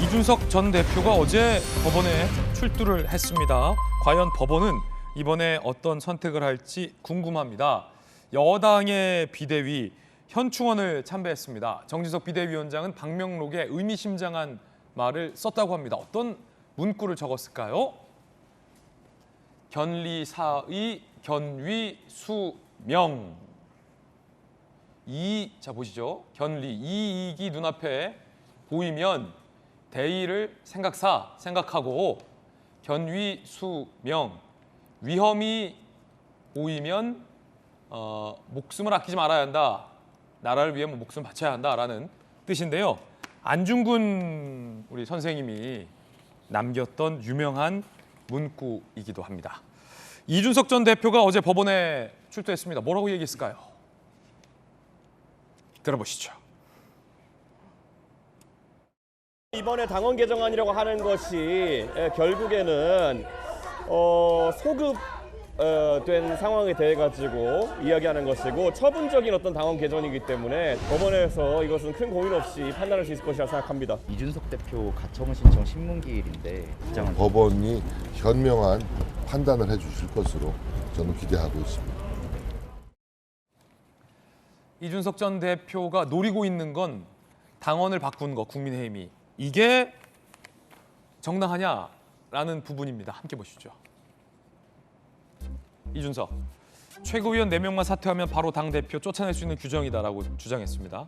이준석 전 대표가 어제 법원에 출두를 했습니다. 과연 법원은 이번에 어떤 선택을 할지 궁금합니다. 여당의 비대위 현충원을 참배했습니다. 정진석 비대위원장은 방명록에 의미심장한 말을 썼다고 합니다. 어떤 문구를 적었을까요? 견리사의 견위수명. 자 보시죠. 견리, 이익이 눈앞에 보이면 대의를 생각하고 견위수명, 위험이 보이면 목숨을 아끼지 말아야 한다. 나라를 위해 목숨을 바쳐야 한다라는 뜻인데요. 안중근 우리 선생님이 남겼던 유명한 문구이기도 합니다. 이준석 전 대표가 어제 법원에 출두했습니다. 뭐라고 얘기했을까요? 들어보시죠. 이번에 당원 개정안이라고 하는 것이 결국에는 소급된 상황에 대해 가지고 이야기하는 것이고 처분적인 어떤 당원 개정이기 때문에 법원에서 이것은 큰 고민 없이 판단할 수 있을 것이라 생각합니다. 이준석 대표 가처분 신청 신문기일인데 법원이 현명한 판단을 해주실 것으로 저는 기대하고 있습니다. 이준석 전 대표가 노리고 있는 건 당원을 바꾼 거, 국민의힘이. 이게 정당하냐라는 부분입니다. 함께 보시죠. 이준석, 최고위원 4명만 사퇴하면 바로 당대표 쫓아낼 수 있는 규정이다라고 주장했습니다.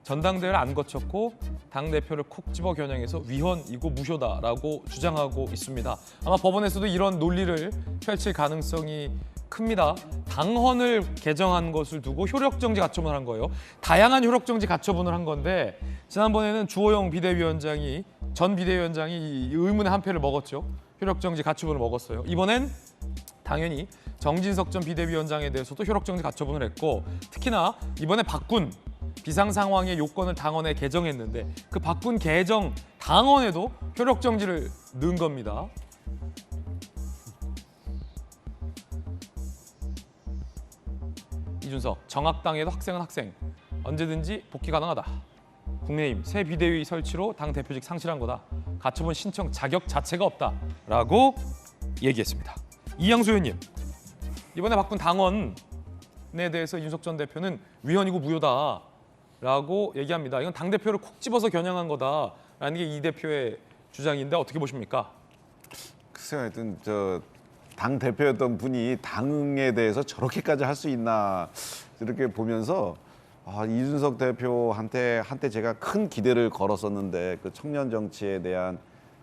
전당대회를 안 거쳤고 당대표를 콕 집어 겨냥해서 위헌이고 무효다라고 주장하고 있습니다. 아마 법원에서도 이런 논리를 펼칠 가능성이 큽니다. 당헌을 개정한 것을 두고 효력정지 가처분을 한 거예요. 다양한 효력정지 가처분을 한 건데 지난번에는 주호영 비대위원장이 전 비대위원장이 이 의문의 한 표를 먹었죠. 효력정지 가처분을 먹었어요. 이번엔 당연히 정진석 전 비대위원장에 대해서도 효력정지 가처분을 했고 특히나 이번에 박군 비상 상황의 요건을 당원에 개정했는데 그 박군 개정 당원에도 효력정지를 넣은 겁니다. 이준석, 정학당에도 학생은 학생, 언제든지 복귀 가능하다. 국민의힘 새 비대위 설치로 당 대표직 상실한 거다. 가처분 신청 자격 자체가 없다라고 얘기했습니다. 이양수 의원님, 이번에 바꾼 당원에 대해서 이준석 전 대표는 위헌이고 무효다라고 얘기합니다. 이건 당 대표를 콕 집어서 겨냥한 거다라는 게 이 대표의 주장인데 어떻게 보십니까? 글쎄요, 하여튼 당 대표였던 분이 당에 대해서 저렇게까지 할 수 있나 이렇게 보면서 이준석 대표한테 한때 제가 큰 기대를 걸었었는데 그 청년 정치에 대한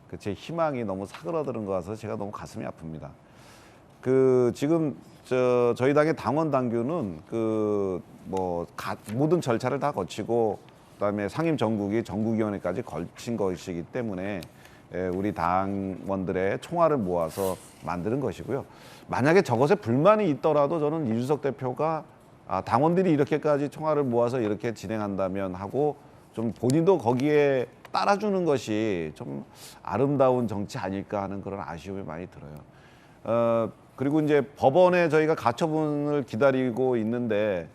그 제 희망이 너무 사그라드는 것 같아서 제가 너무 가슴이 아픕니다. 지금 저희 당의 당원 당규는 모든 절차를 다 거치고 그다음에 상임 전국이 전국위원회까지 걸친 것이기 때문에 우리 당원들의 총알을 모아서 만드는 것이고요. 만약에 저것에 불만이 있더라도 저는 이준석 대표가 당원들이 이렇게까지 총알을 모아서 이렇게 진행한다면 하고 좀 본인도 거기에 따라주는 것이 좀 아름다운 정치 아닐까 하는 그런 아쉬움이 많이 들어요. 그리고 이제 법원에 저희가 가처분을 기다리고 있는데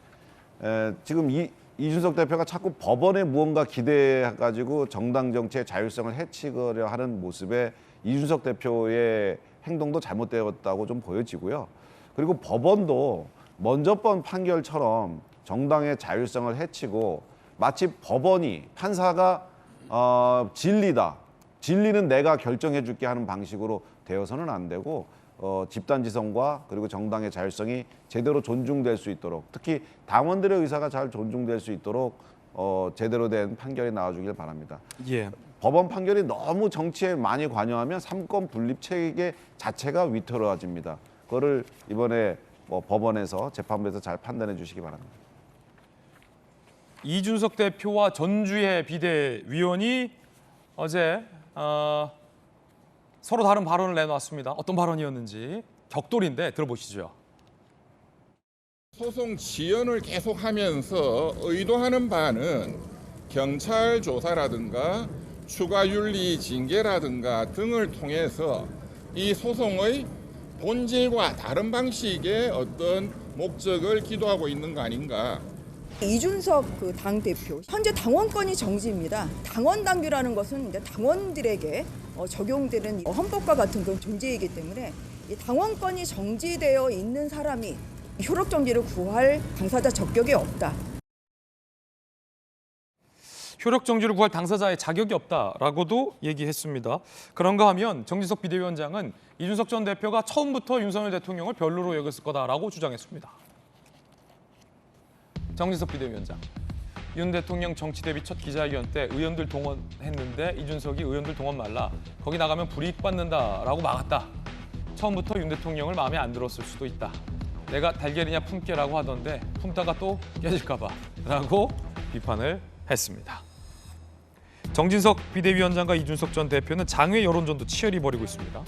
지금 이준석 대표가 자꾸 법원에 무언가 기대해가지고 정당 정치의 자율성을 해치려 하는 모습에 이준석 대표의 행동도 잘못되었다고 좀 보여지고요. 그리고 법원도 먼저번 판결처럼 정당의 자율성을 해치고 마치 법원이 판사가 진리다, 진리는 내가 결정해 줄게 하는 방식으로 되어서는 안 되고 집단지성과 그리고 정당의 자율성이 제대로 존중될 수 있도록 특히 당원들의 의사가 잘 존중될 수 있도록 제대로 된 판결이 나와주길 바랍니다. 예. 법원 판결이 너무 정치에 많이 관여하면 삼권 분립 체계 자체가 위태로워집니다. 그거를 이번에 법원에서 재판부에서 잘 판단해 주시기 바랍니다. 이준석 대표와 전주의 비대위원이 어제 서로 다른 발언을 내놨습니다. 어떤 발언이었는지 격돌인데 들어보시죠. 소송 지연을 계속하면서 의도하는 바는 경찰 조사라든가 추가 윤리 징계라든가 등을 통해서 이 소송의 본질과 다른 방식의 어떤 목적을 기도하고 있는 거 아닌가. 이준석 당대표 현재 당원권이 정지입니다. 당원 당규라는 것은 이제 당원들에게 적용되는 헌법과 같은 그런 존재이기 때문에 이 당원권이 정지되어 있는 사람이 효력 정지를 구할 당사자 적격이 없다. 효력 정지를 구할 당사자의 자격이 없다라고도 얘기했습니다. 그런가 하면 정진석 비대위원장은 이준석 전 대표가 처음부터 윤석열 대통령을 별로로 여겼을 거다라고 주장했습니다. 정진석 비대위원장, 윤 대통령 정치 대비 첫 기자회견 때 의원들 동원했는데 이준석이 의원들 동원 말라. 거기 나가면 불이익 받는다라고 막았다. 처음부터 윤 대통령을 마음에 안 들었을 수도 있다. 내가 달걀이냐 품게라고 하던데 품다가 또 깨질까 봐라고 비판을 했습니다. 정진석 비대위원장과 이준석 전 대표는 장외 여론전도 치열히 벌이고 있습니다.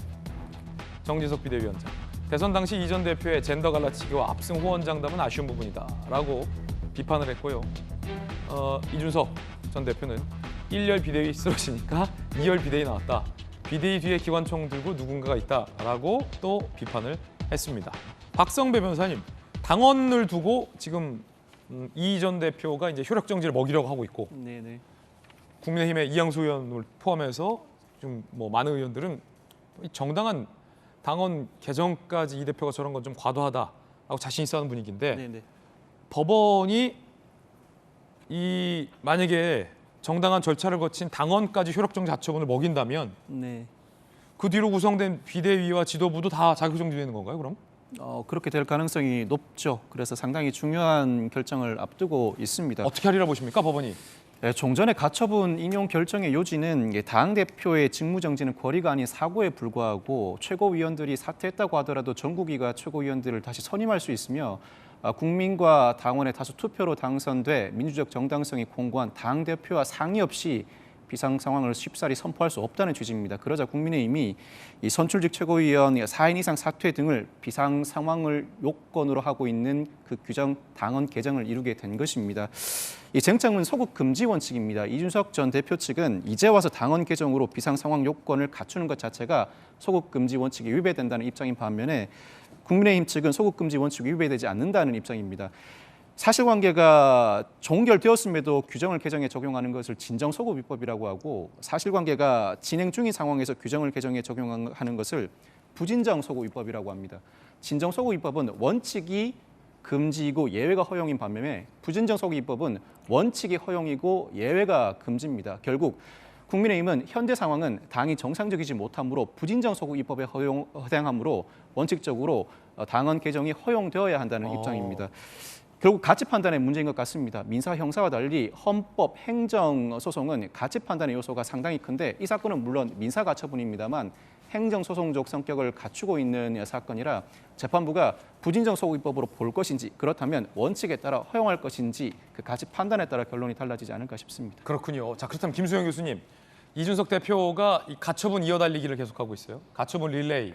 정진석 비대위원장, 대선 당시 이 전 대표의 젠더 갈라치기와 압승 호언장담은 아쉬운 부분이다라고 비판을 했고요. 이준석 전 대표는 1열 비대위 쓰러지니까 2열 비대위 나왔다. 비대위 뒤에 기관총 들고 누군가가 있다라고 또 비판을 했습니다. 박성배 변호사님, 당원을 두고 지금 이 전 대표가 이제 효력 정지를 먹이려고 하고 있고, 네네. 국민의힘의 이양수 의원을 포함해서 좀 많은 의원들은 정당한 당원 개정까지 이 대표가 저런 건 좀 과도하다라고 자신 있어하는 분위기인데, 네네. 법원이 만약에 정당한 절차를 거친 당원까지 효력정지 가처분을 먹인다면 네. 그 뒤로 구성된 비대위와 지도부도 다 자격정지되는 건가요, 그럼? 그렇게 될 가능성이 높죠. 그래서 상당히 중요한 결정을 앞두고 있습니다. 어떻게 하리라 보십니까, 법원이? 네, 종전의 가처분 인용 결정의 요지는 당대표의 직무정지는 권리가 아닌 사고에 불과하고 최고위원들이 사퇴했다고 하더라도 전국위가 최고위원들을 다시 선임할 수 있으며 국민과 당원의 다수 투표로 당선돼 민주적 정당성이 공고한 당대표와 상의 없이 비상 상황을 쉽사리 선포할 수 없다는 취지입니다. 그러자 국민의힘이 이 선출직 최고위원 4인 이상 사퇴 등을 비상 상황을 요건으로 하고 있는 그 규정 당헌 개정을 이루게 된 것입니다. 이 쟁점은 소급 금지 원칙입니다. 이준석 전 대표 측은 이제 와서 당헌 개정으로 비상 상황 요건을 갖추는 것 자체가 소급 금지 원칙에 위배된다는 입장인 반면에 국민의힘 측은 소급 금지 원칙이 위배되지 않는다는 입장입니다. 사실관계가 종결되었음에도 규정을 개정해 적용하는 것을 진정소급입법이라고 하고 사실관계가 진행 중인 상황에서 규정을 개정해 적용하는 것을 부진정소급입법이라고 합니다. 진정소급입법은 원칙이 금지이고 예외가 허용인 반면에 부진정소급입법은 원칙이 허용이고 예외가 금지입니다. 결국 국민의힘은 현재 상황은 당이 정상적이지 못하므로 부진정소급입법에 허용하므로 원칙적으로 당헌 개정이 허용되어야 한다는 입장입니다. 결국 가치 판단의 문제인 것 같습니다. 민사, 형사와 달리 헌법, 행정 소송은 가치 판단의 요소가 상당히 큰데 이 사건은 물론 민사 가처분입니다만 행정 소송적 성격을 갖추고 있는 사건이라 재판부가 부진정 소급입법으로 볼 것인지 그렇다면 원칙에 따라 허용할 것인지 그 가치 판단에 따라 결론이 달라지지 않을까 싶습니다. 그렇군요. 자, 그렇다면 김수영 교수님, 이준석 대표가 이 가처분 이어달리기를 계속하고 있어요. 가처분 릴레이,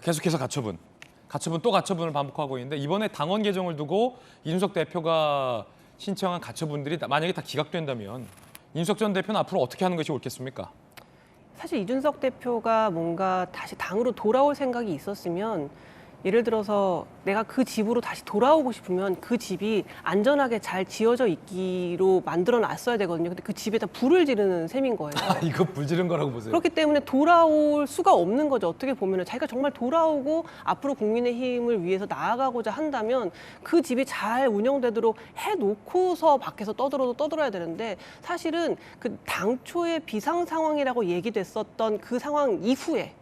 계속해서 가처분 또 가처분을 반복하고 있는데 이번에 당헌 개정을 두고 이준석 대표가 신청한 가처분들이 만약에 다 기각된다면 이준석 전 대표는 앞으로 어떻게 하는 것이 옳겠습니까? 사실 이준석 대표가 뭔가 다시 당으로 돌아올 생각이 있었으면 예를 들어서 내가 그 집으로 다시 돌아오고 싶으면 그 집이 안전하게 잘 지어져 있기로 만들어놨어야 되거든요. 근데 그 집에다 불을 지르는 셈인 거예요. 이거 불 지른 거라고 보세요. 그렇기 때문에 돌아올 수가 없는 거죠. 어떻게 보면 자기가 정말 돌아오고 앞으로 국민의힘을 위해서 나아가고자 한다면 그 집이 잘 운영되도록 해놓고서 밖에서 떠들어야 되는데 사실은 그 당초에 비상 상황이라고 얘기됐었던 그 상황 이후에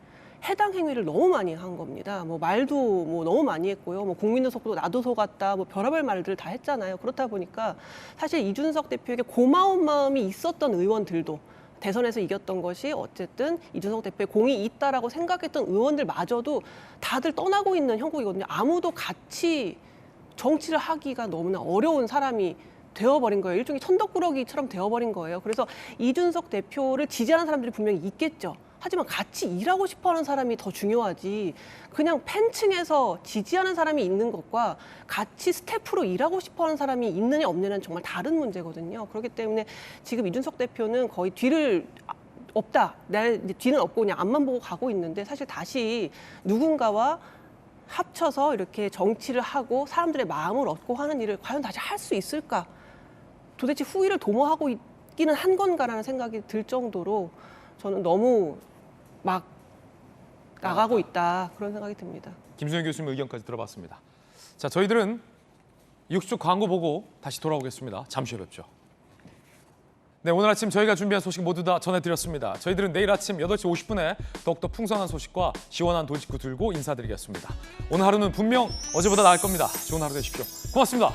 해당 행위를 너무 많이 한 겁니다. 뭐 말도 뭐 너무 많이 했고요. 뭐 국민도 속고 나도 속았다. 뭐 별의별 말들 다 했잖아요. 그렇다 보니까 사실 이준석 대표에게 고마운 마음이 있었던 의원들도 대선에서 이겼던 것이 어쨌든 이준석 대표의 공이 있다라고 생각했던 의원들마저도 다들 떠나고 있는 형국이거든요. 아무도 같이 정치를 하기가 너무나 어려운 사람이 되어버린 거예요. 일종의 천덕꾸러기처럼 되어버린 거예요. 그래서 이준석 대표를 지지하는 사람들이 분명히 있겠죠. 하지만 같이 일하고 싶어하는 사람이 더 중요하지 그냥 팬층에서 지지하는 사람이 있는 것과 같이 스태프로 일하고 싶어하는 사람이 있느냐 없느냐는 정말 다른 문제거든요. 그렇기 때문에 지금 이준석 대표는 거의 뒤를 없다. 내 뒤는 없고 그냥 앞만 보고 가고 있는데 사실 다시 누군가와 합쳐서 이렇게 정치를 하고 사람들의 마음을 얻고 하는 일을 과연 다시 할 수 있을까? 도대체 후위를 도모하고 있기는 한 건가라는 생각이 들 정도로 저는 너무 막 나가고 있다 그런 생각이 듭니다. 김수영 교수님 의견까지 들어봤습니다. 자, 저희들은 60초 광고 보고 다시 돌아오겠습니다. 잠시 후에 뵙죠. 네, 오늘 아침 저희가 준비한 소식 모두 다 전해드렸습니다. 저희들은 내일 아침 8시 50분에 더욱더 풍성한 소식과 시원한 도직구 들고 인사드리겠습니다. 오늘 하루는 분명 어제보다 나을 겁니다. 좋은 하루 되십시오. 고맙습니다.